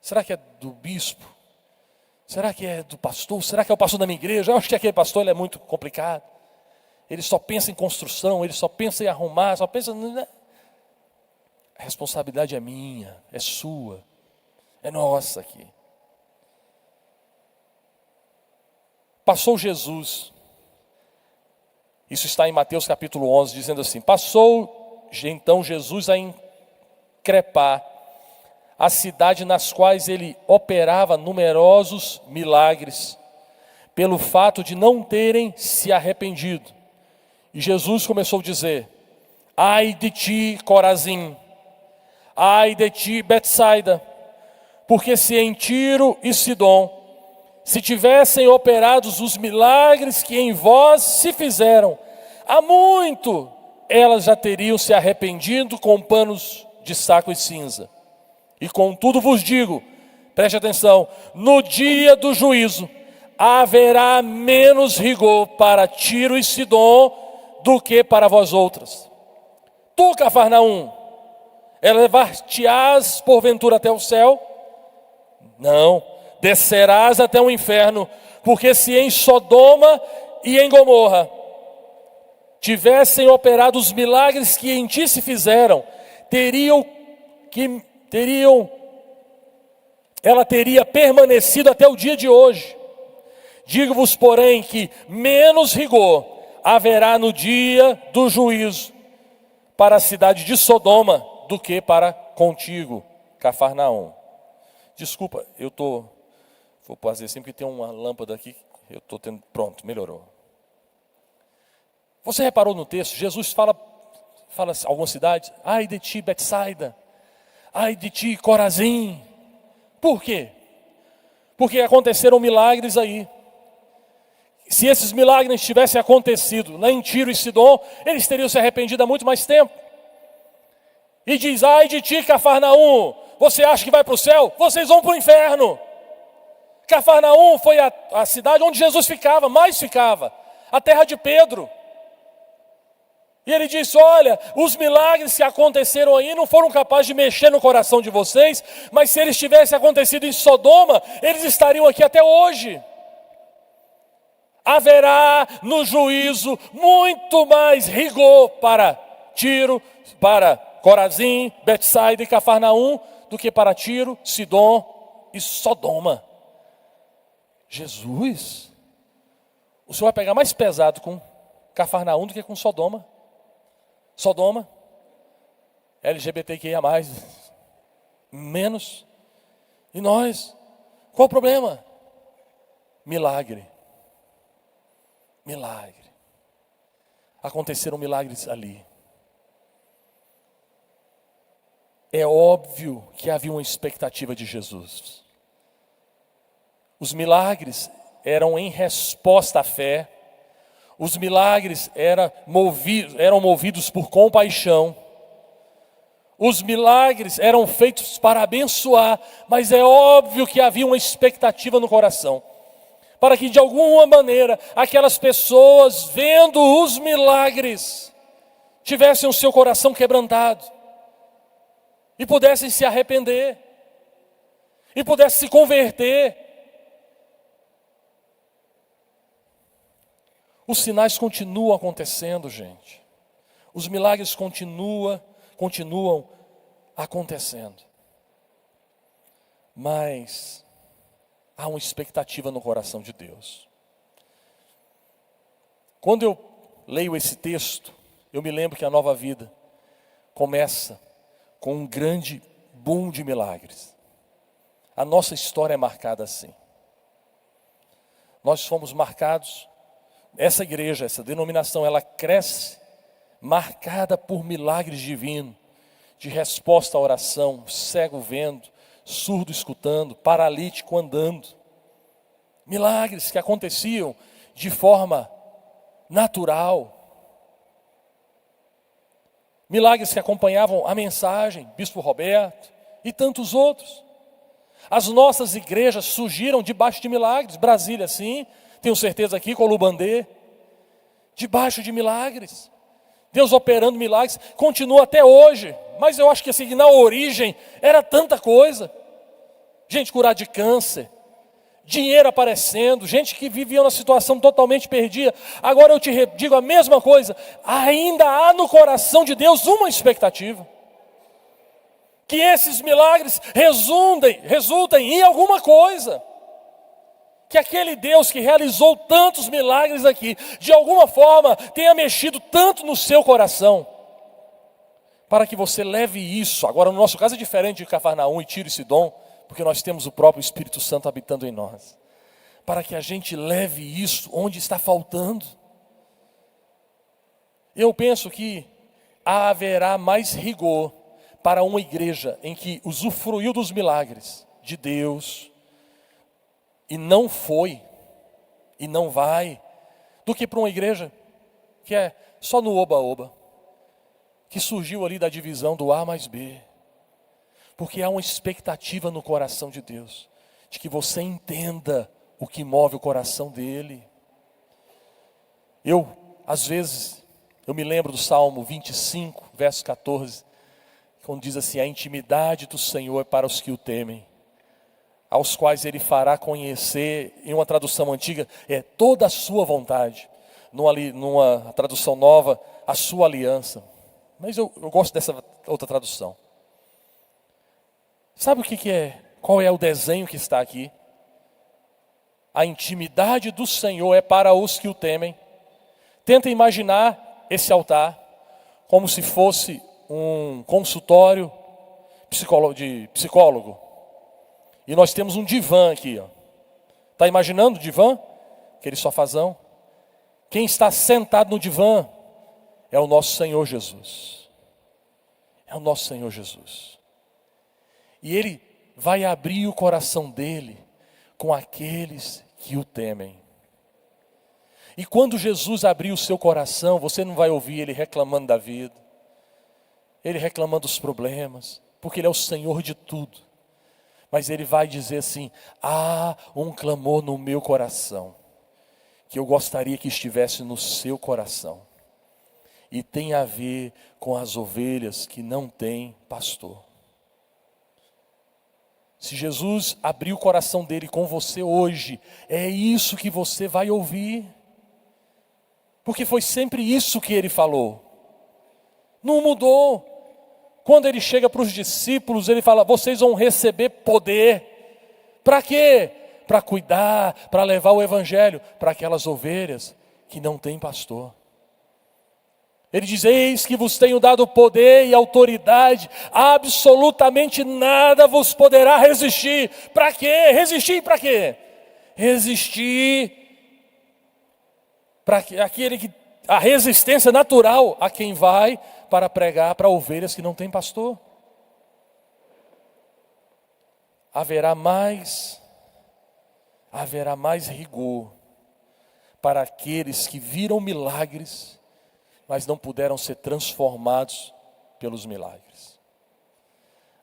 Será que é do bispo? Será que é do pastor? Será que é o pastor da minha igreja? Eu acho que aquele pastor ele é muito complicado. Ele só pensa em construção, ele só pensa em arrumar, só pensa... A responsabilidade é minha, é sua, é nossa aqui. Passou Jesus, isso está em Mateus capítulo 11, dizendo assim, passou então Jesus a increpar a cidade nas quais ele operava numerosos milagres, pelo fato de não terem se arrependido. E Jesus começou a dizer, ai de ti, Corazim, ai de ti, Betsaida, porque se em Tiro e Sidom se tivessem operado os milagres que em vós se fizeram, há muito elas já teriam se arrependido com panos de saco e cinza. E contudo vos digo, preste atenção, no dia do juízo haverá menos rigor para Tiro e Sidom do que para vós outras. Tu, Cafarnaum, elevar-te-ás porventura até o céu? Não, descerás até o inferno, porque se em Sodoma e em Gomorra tivessem operado os milagres que em ti se fizeram, ela teria permanecido até o dia de hoje. Digo-vos, porém, que menos rigor haverá no dia do juízo para a cidade de Sodoma do que para contigo, Cafarnaum. Desculpa, vou fazer assim porque tem uma lâmpada aqui, eu estou tendo, pronto, melhorou. Você reparou no texto, Jesus fala algumas cidades, ai de ti, Betsaida, ai de ti, Corazim. Por quê? Porque aconteceram milagres aí. Se esses milagres tivessem acontecido lá em Tiro e Sidom, eles teriam se arrependido há muito mais tempo. E diz, ai de ti, Cafarnaum, você acha que vai para o céu? Vocês vão para o inferno. Cafarnaum foi a cidade onde Jesus ficava, mais ficava, a terra de Pedro. E ele disse, olha, os milagres que aconteceram aí não foram capazes de mexer no coração de vocês, mas se eles tivessem acontecido em Sodoma, eles estariam aqui até hoje. Haverá no juízo muito mais rigor para Tiro, para Corazim, Betsaida e Cafarnaum, do que para Tiro, Sidom e Sodoma. Jesus, o Senhor vai pegar mais pesado com Cafarnaum do que com Sodoma. Sodoma, LGBTQIA+, menos. E nós, qual o problema? Milagre. milagre. Aconteceram milagres ali. É óbvio que havia uma expectativa de Jesus. Os milagres eram em resposta à fé. Os milagres eram movidos por compaixão. Os milagres eram feitos para abençoar, mas é óbvio que havia uma expectativa no coração. Para que de alguma maneira aquelas pessoas, vendo os milagres, tivessem o seu coração quebrantado. E pudessem se arrepender. E pudessem se converter. Os sinais continuam acontecendo, gente. Os milagres continuam acontecendo. Mas há uma expectativa no coração de Deus. Quando eu leio esse texto, eu me lembro que a Nova Vida começa com um grande boom de milagres. A nossa história é marcada assim. Nós fomos marcados, essa igreja, essa denominação, ela cresce marcada por milagres divinos, de resposta à oração, cego vendo, surdo escutando, paralítico andando. Milagres que aconteciam de forma natural. Milagres que acompanhavam a mensagem, Bispo Roberto e tantos outros. As nossas igrejas surgiram debaixo de milagres. Brasília, sim, tenho certeza aqui, Colubandê, debaixo de milagres. Deus operando milagres, continua até hoje. Mas eu acho que assim, na origem era tanta coisa. Gente curada de câncer, dinheiro aparecendo, gente que vivia uma situação totalmente perdida. Agora eu te digo a mesma coisa, ainda há no coração de Deus uma expectativa. Que esses milagres resultem em alguma coisa. Que aquele Deus que realizou tantos milagres aqui, de alguma forma tenha mexido tanto no seu coração. Para que você leve isso, agora no nosso caso é diferente de Cafarnaum e Tiro e Sidom, porque nós temos o próprio Espírito Santo habitando em nós. Para que a gente leve isso onde está faltando. Eu penso que haverá mais rigor para uma igreja em que usufruiu dos milagres de Deus e não foi, e não vai, do que para uma igreja que é só no oba-oba, que surgiu ali da divisão do A mais B. Porque há uma expectativa no coração de Deus, de que você entenda o que move o coração dele. Às vezes, eu me lembro do Salmo 25, verso 14, quando diz assim: a intimidade do Senhor é para os que o temem, aos quais ele fará conhecer, em uma tradução antiga, é toda a sua vontade. Numa tradução nova, a sua aliança. Mas eu gosto dessa outra tradução. Sabe o que é? Qual é o desenho que está aqui? A intimidade do Senhor é para os que o temem. Tenta imaginar esse altar como se fosse um consultório de psicólogo. E nós temos um divã aqui. Está imaginando o divã? Aquele sofazão. Quem está sentado no divã é o nosso Senhor Jesus. É o nosso Senhor Jesus. E Ele vai abrir o coração dele com aqueles que o temem. E quando Jesus abrir o seu coração, você não vai ouvir Ele reclamando da vida, Ele reclamando dos problemas, porque Ele é o Senhor de tudo. Mas Ele vai dizer assim: há um clamor no meu coração, que eu gostaria que estivesse no seu coração. E tem a ver com as ovelhas que não têm pastor. Se Jesus abrir o coração dele com você hoje, é isso que você vai ouvir. Porque foi sempre isso que ele falou. Não mudou. Quando ele chega para os discípulos, ele fala: vocês vão receber poder. Para quê? Para cuidar, para levar o evangelho para aquelas ovelhas que não têm pastor. Ele diz: eis que vos tenho dado poder e autoridade, absolutamente nada vos poderá resistir. Para quê? Resistir para quê? Resistir para a resistência natural a quem vai para pregar para ovelhas que não têm pastor. Haverá mais rigor para aqueles que viram milagres, mas não puderam ser transformados pelos milagres.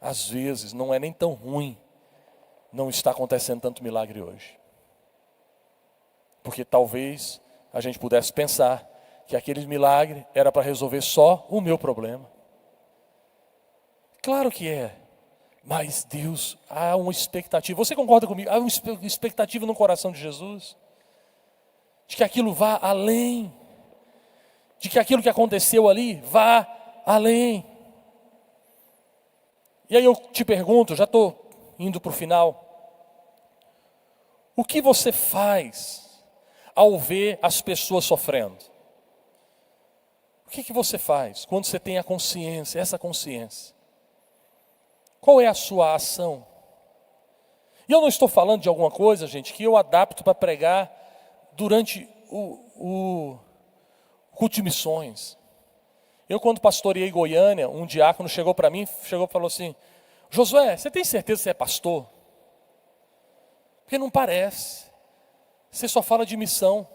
Às vezes não é nem tão ruim não está acontecendo tanto milagre hoje. Porque talvez a gente pudesse pensar que aquele milagre era para resolver só o meu problema. Claro que é. Mas Deus, há uma expectativa. Você concorda comigo? Há uma expectativa no coração de Jesus. De que aquilo vá além. De que aquilo que aconteceu ali vá além. E aí eu te pergunto, já estou indo para o final. O que você faz ao ver as pessoas sofrendo? O que você faz quando você tem a consciência, essa consciência? Qual é a sua ação? E eu não estou falando de alguma coisa, gente, que eu adapto para pregar durante o culto de missões. Eu, quando pastoreei Goiânia, um diácono chegou para mim, e falou assim: Josué, você tem certeza que você é pastor? Porque não parece. Você só fala de missão.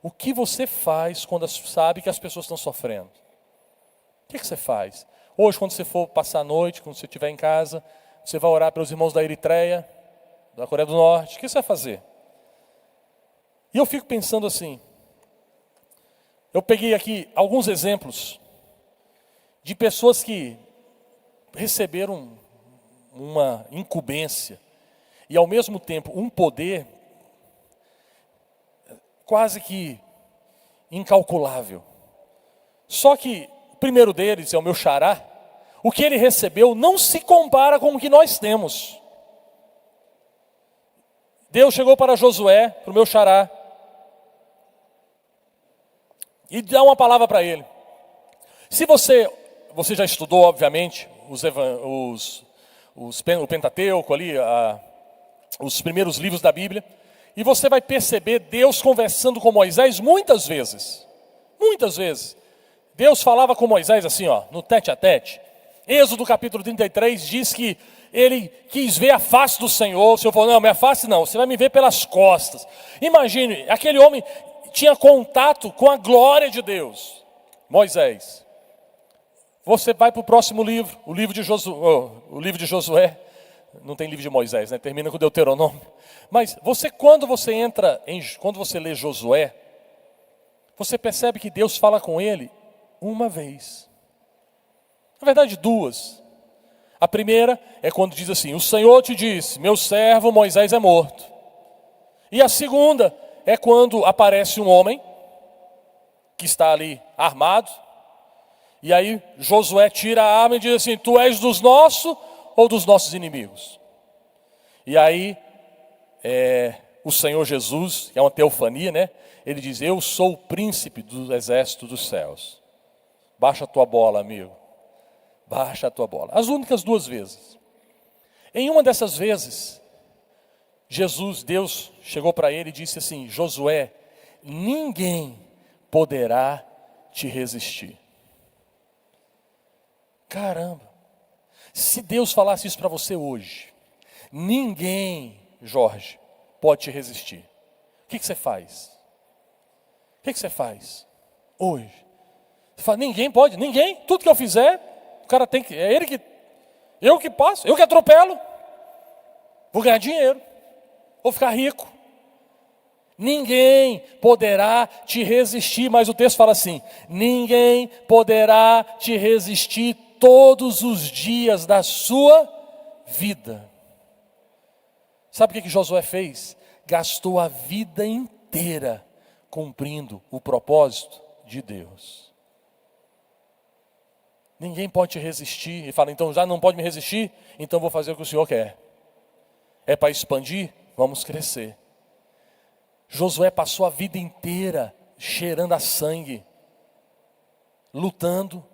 O que você faz quando sabe que as pessoas estão sofrendo? O que você faz? Hoje, quando você for passar a noite, quando você estiver em casa, você vai orar pelos irmãos da Eritreia, da Coreia do Norte. O que você vai fazer? E eu fico pensando assim. Eu peguei aqui alguns exemplos de pessoas que receberam uma incumbência e ao mesmo tempo um poder quase que incalculável. Só que o primeiro deles é o meu xará. O que ele recebeu não se compara com o que nós temos. Deus chegou para Josué, para o meu xará, e dá uma palavra para ele. Se você já estudou, obviamente, o Pentateuco ali, os primeiros livros da Bíblia, e você vai perceber Deus conversando com Moisés muitas vezes. Muitas vezes. Deus falava com Moisés assim, no tete a tete. Êxodo capítulo 33 diz que ele quis ver a face do Senhor. O Senhor falou: não, minha face não, você vai me ver pelas costas. Imagine, aquele homem tinha contato com a glória de Deus. Moisés. Você vai para o próximo livro, o livro de Josué. Não tem livro de Moisés, né? Termina com Deuteronômio. Mas quando você lê Josué, você percebe que Deus fala com ele uma vez. Na verdade, duas. A primeira é quando diz assim: o Senhor te disse, meu servo Moisés é morto. E a segunda é quando aparece um homem que está ali armado. E aí Josué tira a arma e diz assim: tu és dos nossos ou dos nossos inimigos? E aí o Senhor Jesus, que é uma teofania, né? Ele diz: eu sou o príncipe do exército dos céus. Baixa a tua bola, amigo. Baixa a tua bola. As únicas duas vezes. Em uma dessas vezes, Deus chegou para ele e disse assim: Josué, ninguém poderá te resistir. Caramba. Se Deus falasse isso para você hoje, ninguém, Jorge, pode te resistir. O que você faz? O que você faz hoje? Você fala: ninguém pode, ninguém. Tudo que eu fizer, o cara tem que, eu que passo, eu que atropelo. Vou ganhar dinheiro, vou ficar rico. Ninguém poderá te resistir, mas o texto fala assim: ninguém poderá te resistir todos os dias da sua vida. Sabe o que Josué fez? Gastou a vida inteira cumprindo o propósito de Deus. Ninguém pode te resistir. E fala: então já não pode me resistir? Então vou fazer o que o Senhor quer. É para expandir? Vamos crescer. Josué passou a vida inteira cheirando a sangue, lutando.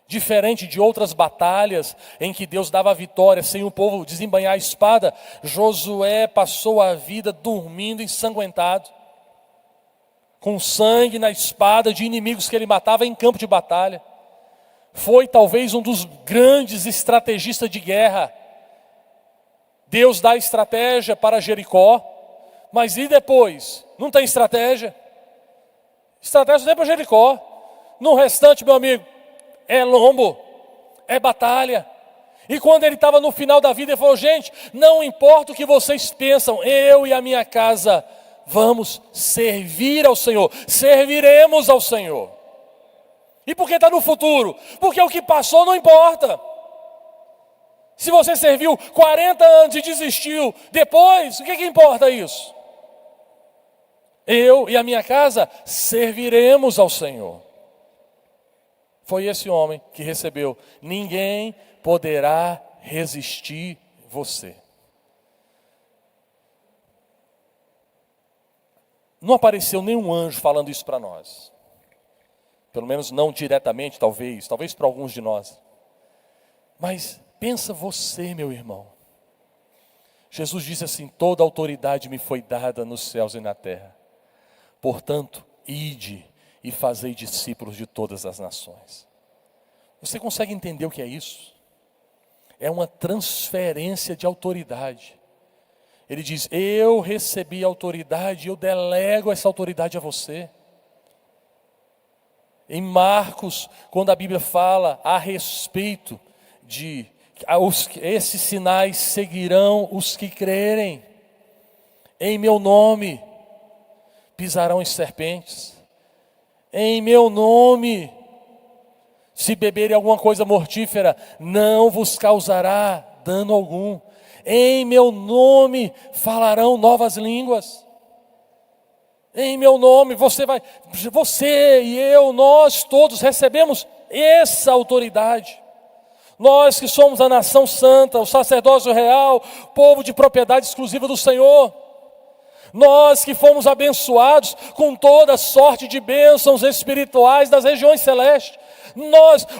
Diferente de outras batalhas em que Deus dava a vitória sem o povo desembainhar a espada, Josué passou a vida dormindo ensanguentado. com sangue na espada de inimigos que ele matava em campo de batalha. Foi talvez um dos grandes estrategistas de guerra. Deus dá estratégia para Jericó, mas e depois? Não tem estratégia? Estratégia tem para Jericó. No restante, meu amigo, é lombo, é batalha. E quando ele estava no final da vida, ele falou: gente, não importa o que vocês pensam, eu e a minha casa vamos servir ao Senhor, serviremos ao Senhor. E por que está no futuro? Porque o que passou não importa. Se você serviu 40 anos e desistiu depois, o que importa isso? Eu e a minha casa serviremos ao Senhor. Foi esse homem que recebeu: ninguém poderá resistir você. Não apareceu nenhum anjo falando isso para nós. Pelo menos não diretamente, talvez para alguns de nós. Mas pensa você, meu irmão. Jesus disse assim: toda autoridade me foi dada nos céus e na terra. Portanto, ide e fazei discípulos de todas as nações. Você consegue entender o que é isso? É uma transferência de autoridade. Ele diz: eu recebi autoridade, eu delego essa autoridade a você. Em Marcos, quando a Bíblia fala a respeito de esses sinais seguirão os que crerem, em meu nome pisarão em serpentes, em meu nome, se beberem alguma coisa mortífera, não vos causará dano algum, em meu nome falarão novas línguas. Em meu nome, você e eu, nós todos recebemos essa autoridade. Nós que somos a nação santa, o sacerdócio real, povo de propriedade exclusiva do Senhor. Nós que fomos abençoados com toda sorte de bênçãos espirituais das regiões celestes.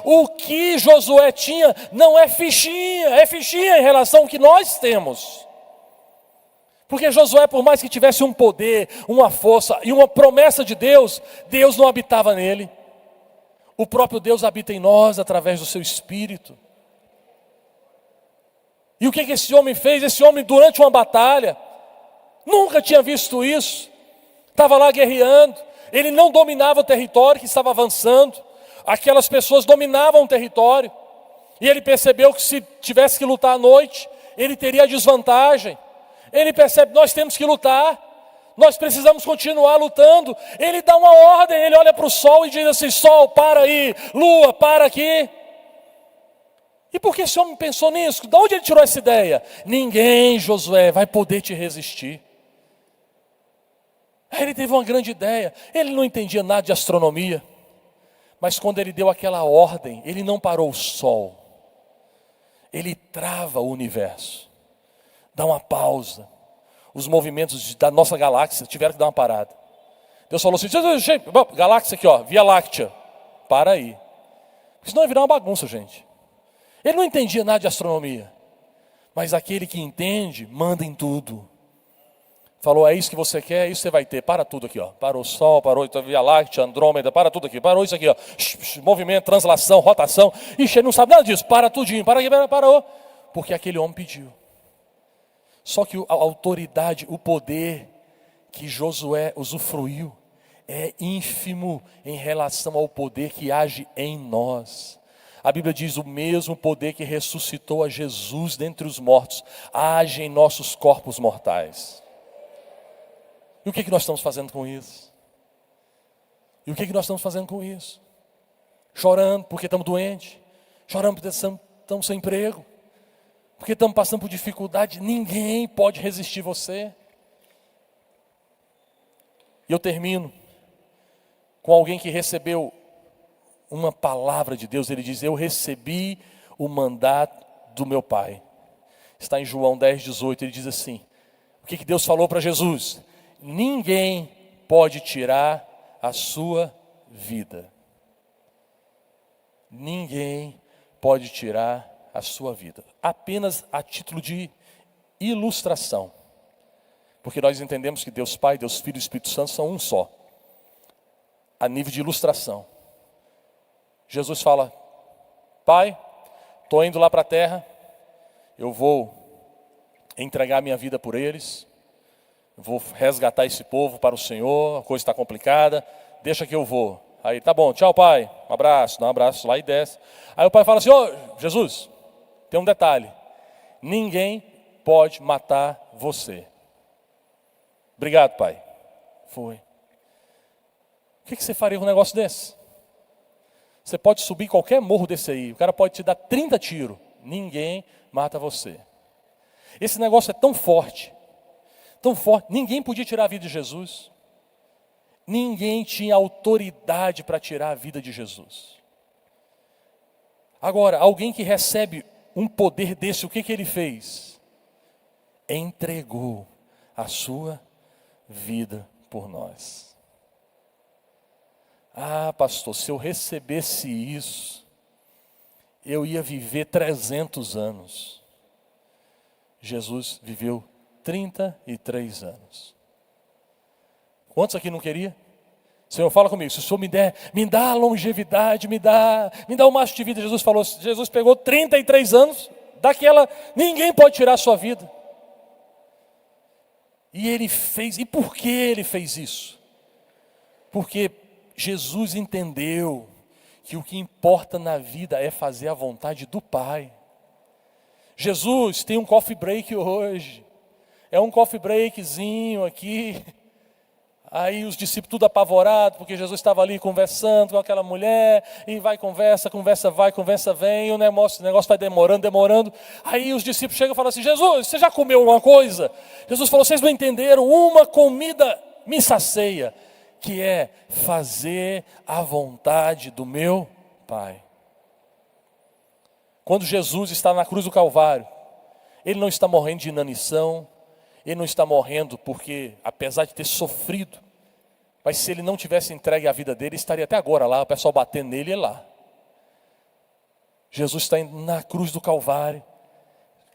O que Josué tinha não é fichinha, é fichinha em relação ao que nós temos. Porque Josué, por mais que tivesse um poder, uma força e uma promessa de Deus, Deus não habitava nele. O próprio Deus habita em nós através do seu Espírito. E o que esse homem fez? Esse homem, durante uma batalha, nunca tinha visto isso. Estava lá guerreando. Ele não dominava o território que estava avançando. Aquelas pessoas dominavam o território. E ele percebeu que se tivesse que lutar à noite, ele teria desvantagem. Ele percebe: nós temos que lutar, nós precisamos continuar lutando. Ele dá uma ordem, ele olha para o sol e diz assim: sol, para aí, lua, para aqui. E por que esse homem pensou nisso? De onde ele tirou essa ideia? Ninguém, Josué, vai poder te resistir. Aí ele teve uma grande ideia. Ele não entendia nada de astronomia, mas quando ele deu aquela ordem, ele não parou o sol, ele trava o universo. Dá uma pausa. Os movimentos da nossa galáxia tiveram que dar uma parada. Deus falou assim: galáxia aqui, ó, Via Láctea, para aí. Senão ia virar uma bagunça, gente. Ele não entendia nada de astronomia, mas aquele que entende, manda em tudo. Falou: é isso que você quer, é isso que você vai ter. Para tudo aqui, ó. Para o Sol, parou a Via Láctea, Andrômeda, para tudo aqui. Parou isso aqui, ó. Movimento, translação, rotação. Ixi, ele não sabe nada disso. Para tudinho, parou. Porque aquele homem pediu. Só que a autoridade, o poder que Josué usufruiu é ínfimo em relação ao poder que age em nós. A Bíblia diz: o mesmo poder que ressuscitou a Jesus dentre os mortos age em nossos corpos mortais. E o que nós estamos fazendo com isso? Chorando porque estamos doentes, chorando porque estamos sem emprego, porque estamos passando por dificuldade. Ninguém pode resistir você. E eu termino com alguém que recebeu uma palavra de Deus. Ele diz: eu recebi o mandato do meu Pai. Está em João 10:18. Ele diz assim: o que Deus falou para Jesus? Ninguém pode tirar a sua vida. Ninguém pode tirar a sua vida. Apenas a título de ilustração. Porque nós entendemos que Deus Pai, Deus Filho e Espírito Santo são um só. a nível de ilustração. Jesus fala: Pai, estou indo lá para a terra, eu vou entregar minha vida por eles, vou resgatar esse povo para o Senhor, a coisa está complicada, deixa que eu vou. Aí, tá bom, tchau pai, um abraço, dá um abraço lá e desce. Aí o pai fala assim: ô Jesus, tem um detalhe, ninguém pode matar você. Obrigado, pai. Foi. O que você faria com um negócio desse? Você pode subir qualquer morro desse aí, o cara pode te dar 30 tiros, ninguém mata você. Esse negócio é tão forte, ninguém podia tirar a vida de Jesus. Ninguém tinha autoridade para tirar a vida de Jesus. Agora, alguém que recebe um poder desse, o que ele fez? Entregou a sua vida por nós. Ah, pastor, se eu recebesse isso, eu ia viver 300 anos. Jesus viveu 33 anos. Quantos aqui não queria? Senhor, fala comigo, se o Senhor me dá longevidade, me dá o máximo de vida. Jesus falou, Jesus pegou 33 anos, daquela, ninguém pode tirar a sua vida. E ele fez, e por que ele fez isso? Porque Jesus entendeu que o que importa na vida é fazer a vontade do Pai. Jesus tem um coffee break hoje, é um coffee breakzinho aqui. Aí os discípulos tudo apavorados, porque Jesus estava ali conversando com aquela mulher, e vai, conversa vai, conversa vem, e o negócio vai demorando. Aí os discípulos chegam e falam assim: Jesus, você já comeu alguma coisa? Jesus falou: vocês não entenderam, uma comida me sacia, que é fazer a vontade do meu Pai. Quando Jesus está na cruz do Calvário, ele não está morrendo de inanição, ele não está morrendo porque, apesar de ter sofrido, mas se ele não tivesse entregue a vida dele, estaria até agora lá, o pessoal batendo nele e lá. Jesus está indo na cruz do Calvário,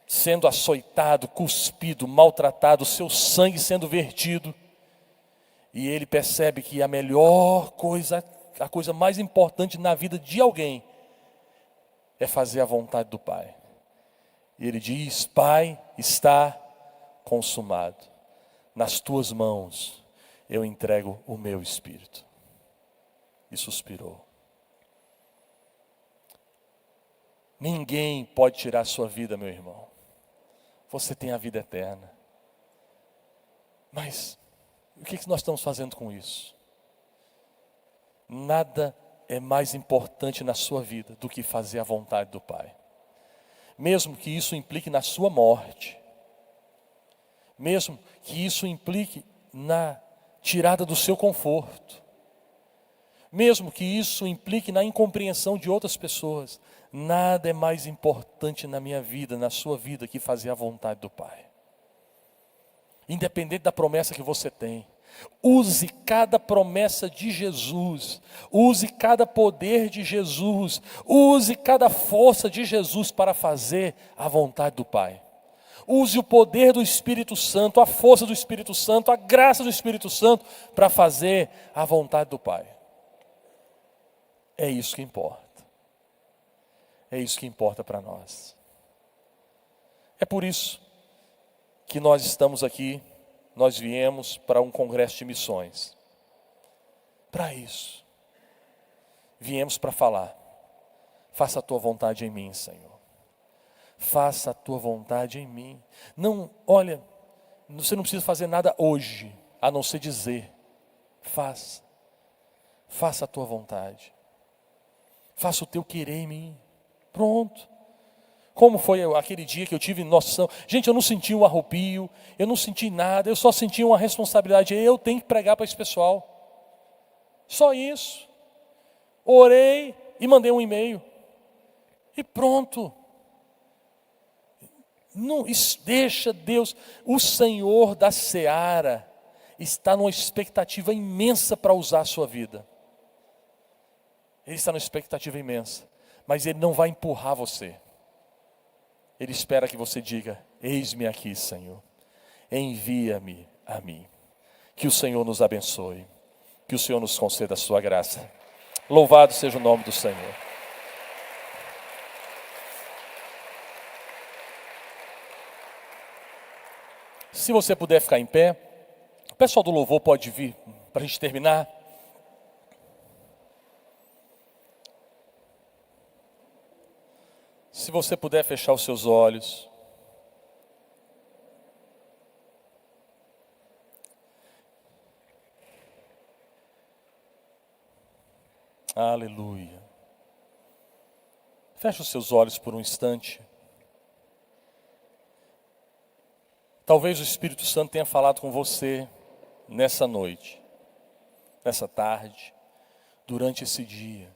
sendo açoitado, cuspido, maltratado, o seu sangue sendo vertido. E ele percebe que a melhor coisa, a coisa mais importante na vida de alguém, é fazer a vontade do Pai. E ele diz: Pai, está consumado. Nas tuas mãos eu entrego o meu espírito. E suspirou. Ninguém pode tirar a sua vida, meu irmão. Você tem a vida eterna. Mas o que nós estamos fazendo com isso? Nada é mais importante na sua vida do que fazer a vontade do Pai. Mesmo que isso implique na sua morte. Mesmo que isso implique na tirada do seu conforto. Mesmo que isso implique na incompreensão de outras pessoas. Nada é mais importante na minha vida, na sua vida, que fazer a vontade do Pai. Independente da promessa que você tem. Use cada promessa de Jesus. Use cada poder de Jesus. Use cada força de Jesus para fazer a vontade do Pai. Use o poder do Espírito Santo, a força do Espírito Santo, a graça do Espírito Santo para fazer a vontade do Pai. É isso que importa. É isso que importa para nós. É por isso que nós estamos aqui, nós viemos para um congresso de missões. Para isso. Viemos para falar: faça a tua vontade em mim, Senhor. Faça a tua vontade em mim. Não, olha, você não precisa fazer nada hoje, a não ser dizer: faça. Faça a tua vontade. Faça o teu querer em mim. Pronto. Como foi aquele dia que eu tive noção? Gente, eu não senti um arrepio, eu não senti nada, eu só senti uma responsabilidade. Eu tenho que pregar para esse pessoal. Só isso. Orei e mandei um e-mail. E pronto. Não, deixa Deus, o Senhor da seara está numa expectativa imensa para usar a sua vida. Ele está numa expectativa imensa, mas Ele não vai empurrar você. Ele espera que você diga: eis-me aqui, Senhor, envia-me a mim. Que o Senhor nos abençoe. Que o Senhor nos conceda a sua graça. Louvado seja o nome do Senhor. Se você puder ficar em pé, o pessoal do louvor pode vir para a gente terminar. Se você puder fechar os seus olhos. Aleluia. Feche os seus olhos por um instante. Talvez o Espírito Santo tenha falado com você nessa noite, nessa tarde, durante esse dia.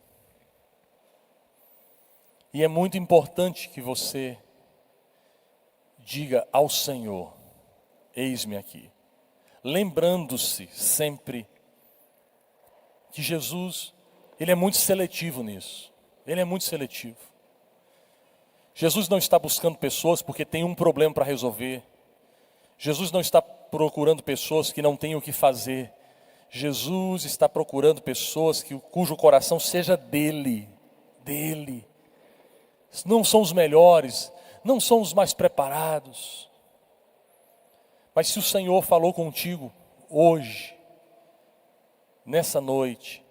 E é muito importante que você diga ao Senhor: eis-me aqui. Lembrando-se sempre que Jesus, Ele é muito seletivo nisso. Ele é muito seletivo. Jesus não está buscando pessoas porque tem um problema para resolver. Jesus não está procurando pessoas que não têm o que fazer. Jesus está procurando pessoas cujo coração seja dele. Dele. Não são os melhores, não são os mais preparados. Mas se o Senhor falou contigo hoje, nessa noite,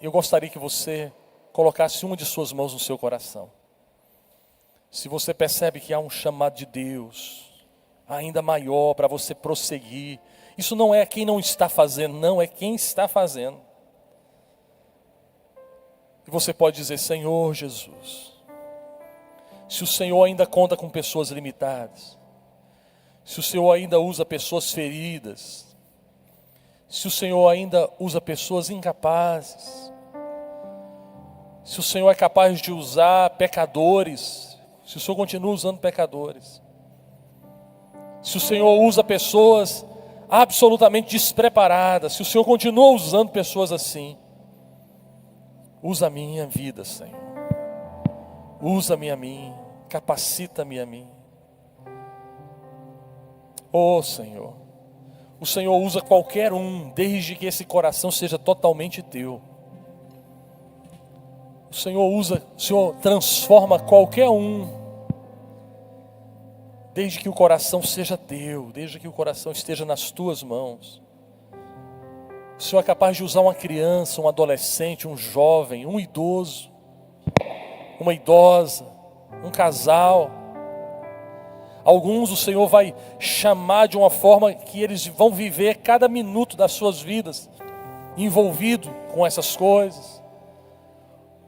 eu gostaria que você colocasse uma de suas mãos no seu coração. Se você percebe que há um chamado de Deus ainda maior para você prosseguir, isso não é quem não está fazendo, não, é quem está fazendo. E você pode dizer: Senhor Jesus, se o Senhor ainda conta com pessoas limitadas, se o Senhor ainda usa pessoas feridas, se o Senhor ainda usa pessoas incapazes, se o Senhor é capaz de usar pecadores, se o Senhor continua usando pecadores, se o Senhor usa pessoas absolutamente despreparadas, se o Senhor continua usando pessoas assim, usa a minha vida, Senhor. Usa-me a mim, capacita-me a mim. Oh Senhor, o Senhor usa qualquer um, desde que esse coração seja totalmente teu. O Senhor transforma qualquer um, desde que o coração seja teu, desde que o coração esteja nas tuas mãos. O Senhor é capaz de usar uma criança, um adolescente, um jovem, um idoso, uma idosa, um casal. Alguns o Senhor vai chamar de uma forma que eles vão viver cada minuto das suas vidas envolvido com essas coisas.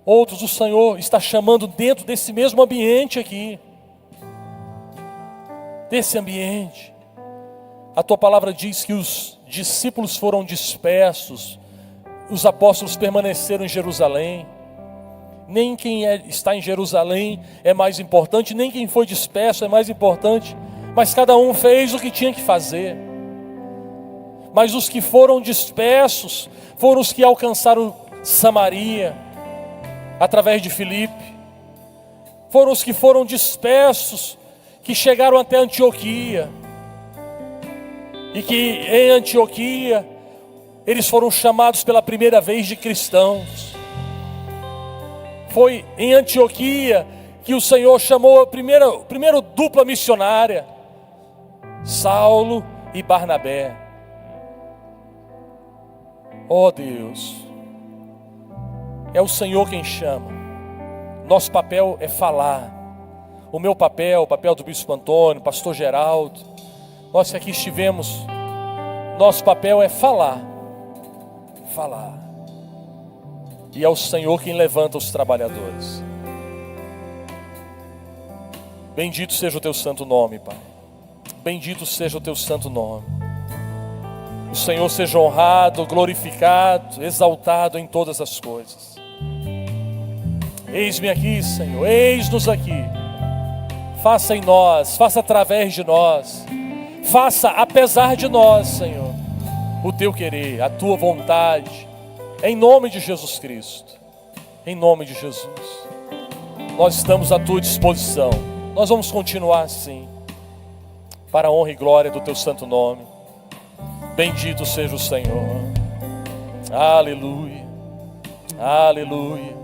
Outros o Senhor está chamando dentro desse mesmo ambiente aqui. Desse ambiente. A tua palavra diz que os discípulos foram dispersos, os apóstolos permaneceram em Jerusalém. Nem quem está em Jerusalém é mais importante, nem quem foi disperso é mais importante, mas cada um fez o que tinha que fazer. Mas os que foram dispersos foram os que alcançaram Samaria, através de Filipe. Foram os que foram dispersos, que chegaram até Antioquia, e que em Antioquia eles foram chamados pela primeira vez de cristãos. Foi em Antioquia que o Senhor chamou a primeira dupla missionária, Saulo e Barnabé. Oh Deus, é o Senhor quem chama. Nosso papel é falar. O meu papel, o papel do Bispo Antônio, Pastor Geraldo, nós que aqui estivemos, nosso papel é falar. Falar. E é o Senhor quem levanta os trabalhadores. Bendito seja o teu santo nome, Pai. Bendito seja o teu santo nome. O Senhor seja honrado, glorificado, exaltado em todas as coisas. Eis-me aqui, Senhor, eis-nos aqui. Faça em nós, faça através de nós, faça apesar de nós, Senhor, o teu querer, a tua vontade, em nome de Jesus Cristo, em nome de Jesus. Nós estamos à tua disposição, nós vamos continuar assim, para a honra e glória do teu santo nome. Bendito seja o Senhor. Aleluia, aleluia,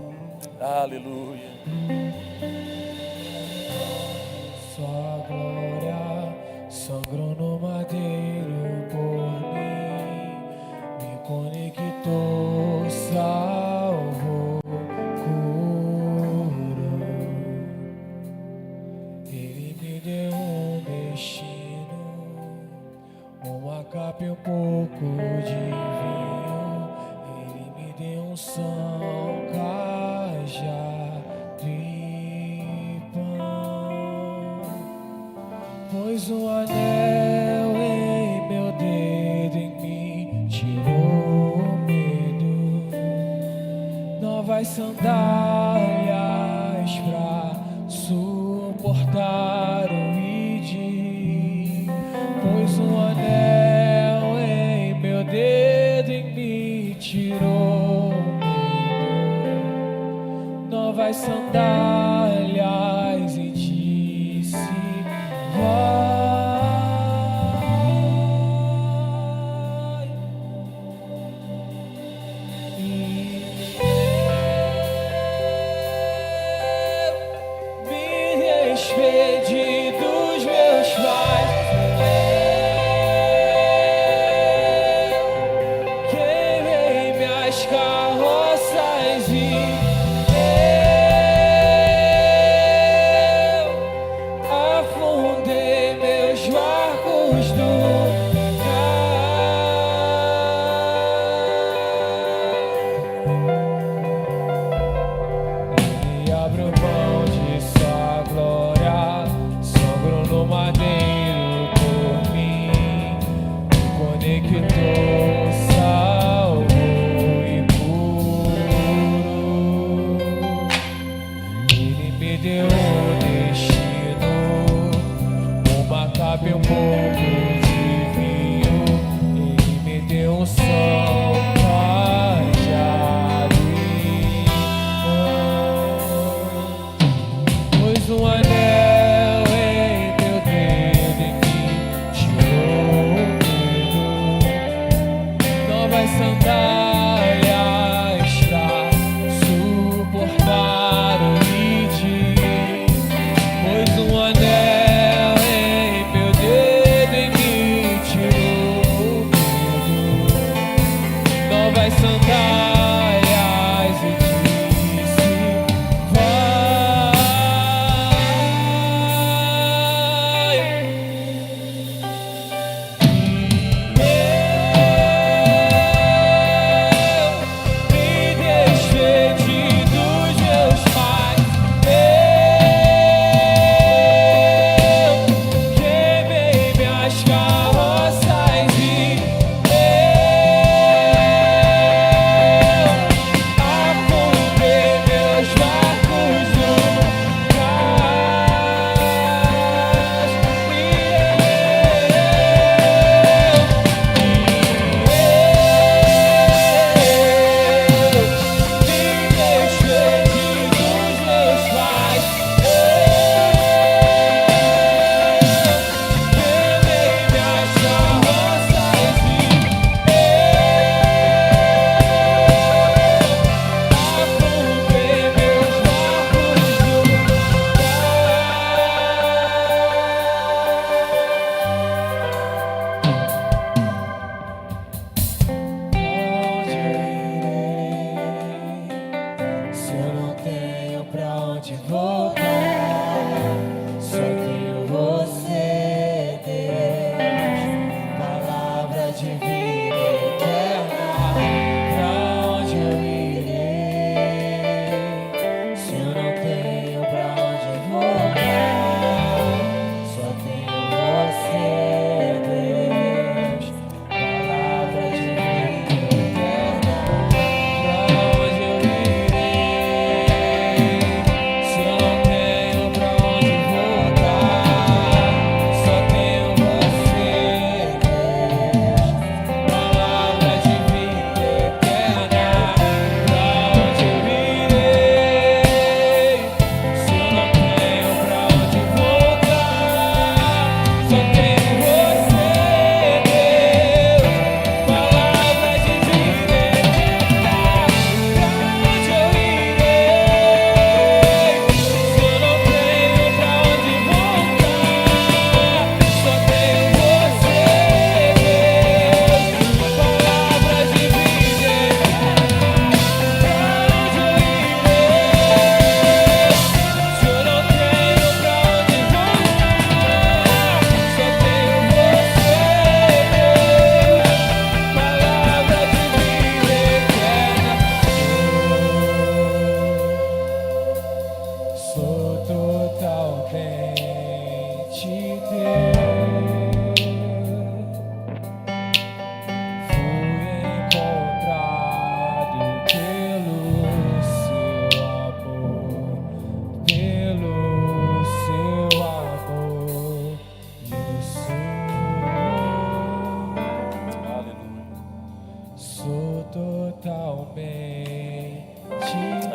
aleluia. Sua glória sangrou no madeiro por mim, me conectou, salvou, curou. Ele me deu um destino, uma capa e um pouco de vinho. Ele me deu um são, cajado e pão. Pôs um anel em meu dedo, em mim tirou o medo. Novas sandálias pra suportar o id. Pôs um anel em meu dedo, em mim tirou o medo. Novas sandálias e disse: vai. E eu me despedi dos meus pais. Queimei minhas carroças e eu afundei meus barcos do Ele abriu mão de sua glória, sangrou no madeiro por mim, me conectou, salvou e curou. Ele me deu um destino, uma capa e um pouco de vinho. Ele me deu um som, cajado e pão. Pôs um anel em meu dedo, em mim tirou o medo. Novas sandálias pra suportar o id. Pôs um anel em meu dedo,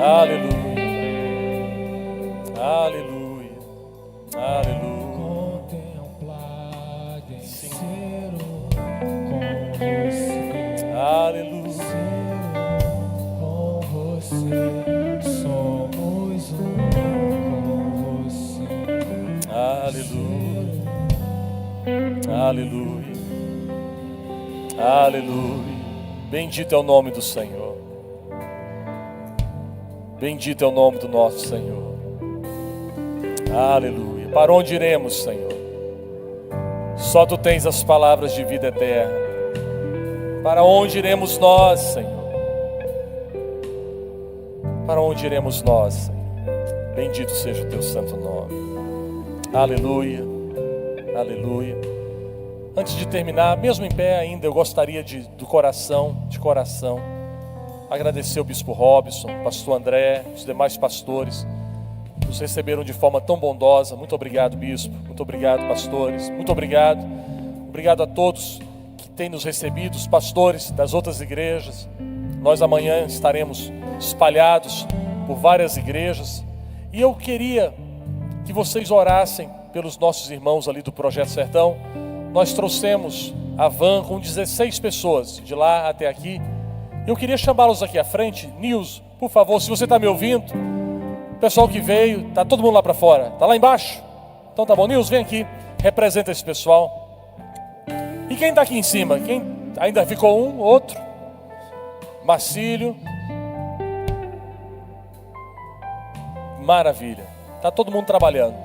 Aleluia. Aleluia. Aleluia. Contemplar em Sim. ser com você. Aleluia. Com você, somos com você. Aleluia. Aleluia. Aleluia. Bendito é o nome do Senhor. Bendito é o nome do nosso Senhor. Aleluia. Para onde iremos, Senhor? Só Tu tens as palavras de vida eterna. Para onde iremos nós, Senhor? Para onde iremos nós, Senhor? Bendito seja o Teu santo nome. Aleluia. Aleluia. Antes de terminar, mesmo em pé ainda, eu gostaria de coração, agradecer ao Bispo Robson, Pastor André, os demais pastores, que nos receberam de forma tão bondosa. Muito obrigado, Bispo. Muito obrigado, pastores. Muito obrigado. Obrigado a todos que têm nos recebido, os pastores das outras igrejas. Nós amanhã estaremos espalhados por várias igrejas. E eu queria que vocês orassem pelos nossos irmãos ali do Projeto Sertão. Nós trouxemos a van com 16 pessoas, de lá até aqui. Eu queria chamá-los aqui à frente. Nils, por favor, se você está me ouvindo, o pessoal que veio, está todo mundo lá para fora, está lá embaixo? Então tá bom, Nils, vem aqui, representa esse pessoal. E quem está aqui em cima? Quem ainda ficou um, outro? Marcílio. Maravilha, está todo mundo trabalhando.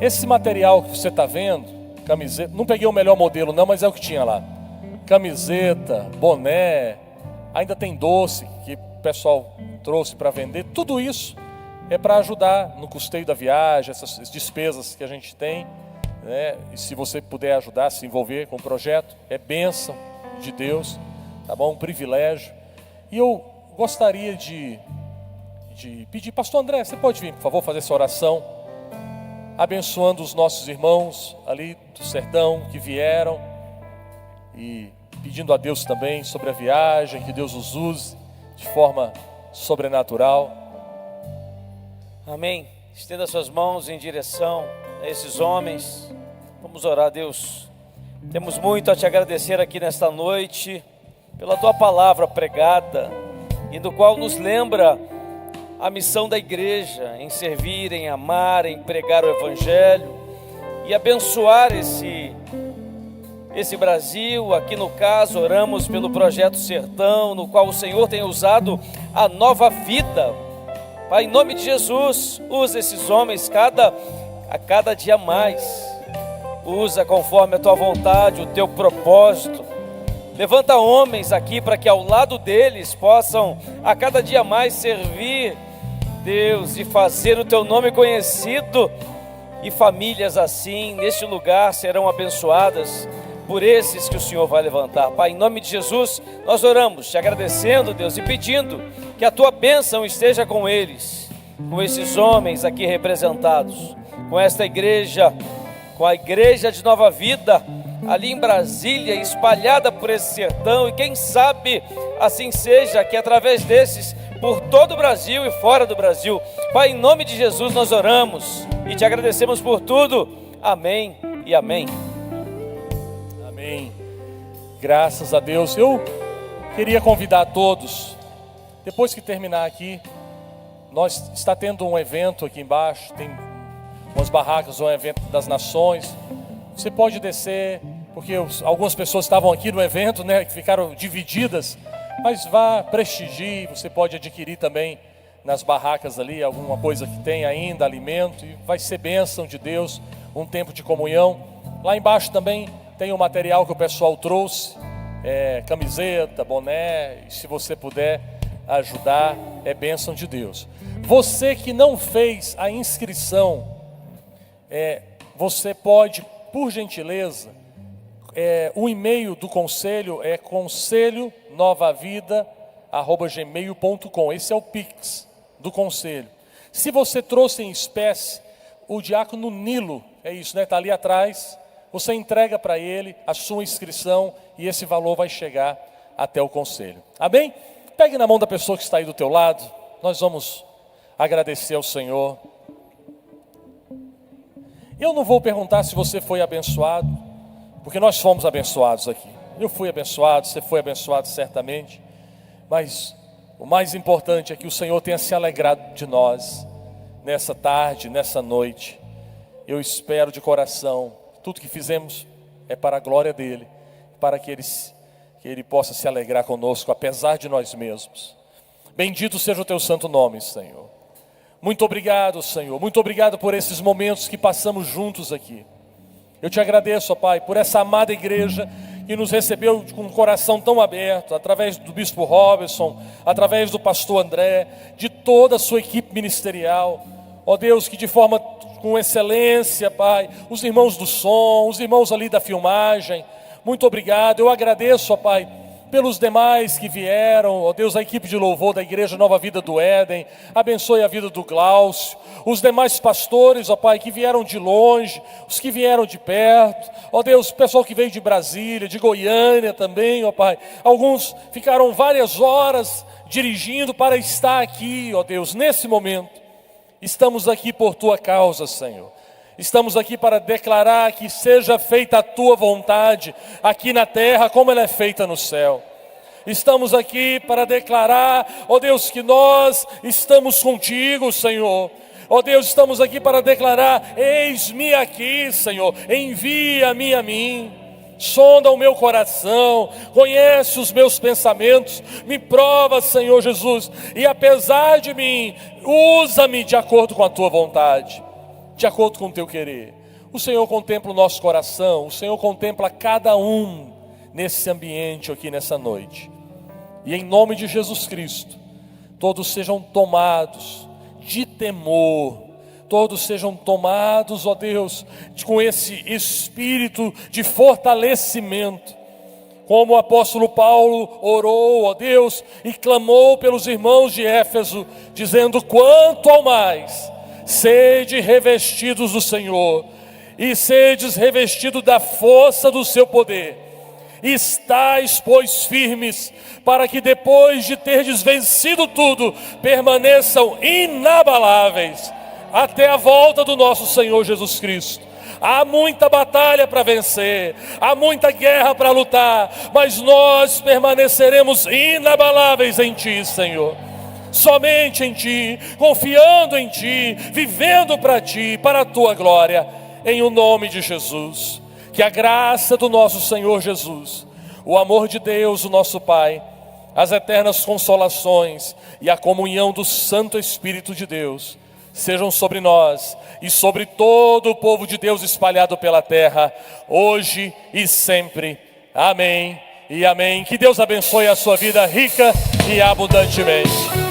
Esse material que você está vendo, camiseta, não peguei o melhor modelo não, mas é o que tinha lá. Camiseta, boné, ainda tem doce que o pessoal trouxe para vender. Tudo isso é para ajudar no custeio da viagem, essas despesas que a gente tem, né? E se você puder ajudar, se envolver com o projeto, é bênção de Deus, tá bom? Um privilégio. E eu gostaria de pedir, Pastor André, você pode vir, por favor, fazer essa oração, abençoando os nossos irmãos ali do sertão que vieram e pedindo a Deus também sobre a viagem, que Deus os use de forma sobrenatural. Amém. Estenda suas mãos em direção a esses homens. Vamos orar a Deus. Temos muito a te agradecer aqui nesta noite pela tua palavra pregada e do qual nos lembra a missão da igreja em servir, em amar, em pregar o evangelho e abençoar esse Brasil. Aqui no caso oramos pelo Projeto Sertão, no qual o Senhor tem usado a Nova Vida. Pai, em nome de Jesus, usa esses homens a cada dia mais. Usa conforme a tua vontade, o teu propósito. Levanta homens aqui para que ao lado deles possam a cada dia mais servir, Deus, e fazer o teu nome conhecido. E famílias assim neste lugar serão abençoadas por esses que o Senhor vai levantar. Pai, em nome de Jesus, nós oramos, te agradecendo, Deus, e pedindo que a tua bênção esteja com eles, com esses homens aqui representados, com esta igreja, com a igreja de Nova Vida, ali em Brasília, espalhada por esse sertão, e quem sabe assim seja, que através desses, por todo o Brasil e fora do Brasil. Pai, em nome de Jesus nós oramos e te agradecemos por tudo. Amém e amém. Amém. Graças a Deus. Eu queria convidar a todos, depois que terminar aqui, nós está tendo um evento aqui embaixo, tem umas barracas, um evento das nações. Você pode descer, porque algumas pessoas estavam aqui no evento, né, que ficaram divididas, mas vá, prestigie. Você pode adquirir também nas barracas ali alguma coisa que tem ainda, alimento, e vai ser bênção de Deus, um tempo de comunhão. Lá embaixo também tem o material que o pessoal trouxe, camiseta, boné, e se você puder ajudar, é bênção de Deus. Você que não fez a inscrição, você pode, por gentileza, o e-mail do conselho é conselhonovavida@gmail.com. Esse é o Pix do conselho. Se você trouxe em espécie, o diácono Nilo, é isso, né? Está ali atrás. Você entrega para ele a sua inscrição e esse valor vai chegar até o conselho. Amém? Pegue na mão da pessoa que está aí do teu lado. Nós vamos agradecer ao Senhor. Eu não vou perguntar se você foi abençoado, porque nós fomos abençoados aqui. Eu fui abençoado, você foi abençoado certamente. Mas o mais importante é que o Senhor tenha se alegrado de nós nessa tarde, nessa noite. Eu espero de coração, tudo que fizemos é para a glória dEle, para que Ele possa se alegrar conosco, apesar de nós mesmos. Bendito seja o Teu santo nome, Senhor. Muito obrigado, Senhor. Muito obrigado por esses momentos que passamos juntos aqui. Eu te agradeço, ó Pai, por essa amada igreja que nos recebeu com um coração tão aberto, através do bispo Robinson, através do pastor André, de toda a sua equipe ministerial. Ó Deus, que de forma com excelência, Pai, os irmãos do som, os irmãos ali da filmagem, muito obrigado. Eu agradeço, ó Pai, pelos demais que vieram, ó Deus, a equipe de louvor da Igreja Nova Vida do Éden, abençoe a vida do Glaucio, os demais pastores, ó Pai, que vieram de longe, os que vieram de perto, ó Deus, o pessoal que veio de Brasília, de Goiânia também, ó Pai, alguns ficaram várias horas dirigindo para estar aqui, ó Deus, nesse momento. Estamos aqui por Tua causa, Senhor. Estamos aqui para declarar que seja feita a Tua vontade aqui na terra como ela é feita no céu. Estamos aqui para declarar, ó Deus, que nós estamos contigo, Senhor. Ó Deus, estamos aqui para declarar: eis-me aqui, Senhor, envia-me a mim. Sonda o meu coração, conhece os meus pensamentos, me prova, Senhor Jesus, e apesar de mim, usa-me de acordo com a Tua vontade, de acordo com o Teu querer. O Senhor contempla o nosso coração, o Senhor contempla cada um nesse ambiente aqui nessa noite. E em nome de Jesus Cristo, todos sejam tomados de temor, todos sejam tomados, ó Deus, com esse espírito de fortalecimento. Como o apóstolo Paulo orou, ó Deus, e clamou pelos irmãos de Éfeso, dizendo: quanto ao mais, sede revestidos do Senhor, e sedes revestidos da força do seu poder. Estais, pois, firmes, para que depois de terdes vencido tudo, permaneçam inabaláveis, até a volta do nosso Senhor Jesus Cristo. Há muita batalha para vencer, há muita guerra para lutar, mas nós permaneceremos inabaláveis em Ti, Senhor. Somente em Ti, confiando em Ti, vivendo para Ti, para a Tua glória, em o nome de Jesus. Que a graça do nosso Senhor Jesus, o amor de Deus, o nosso Pai, as eternas consolações e a comunhão do Santo Espírito de Deus sejam sobre nós e sobre todo o povo de Deus espalhado pela terra, hoje e sempre. Amém e amém. Que Deus abençoe a sua vida rica e abundantemente.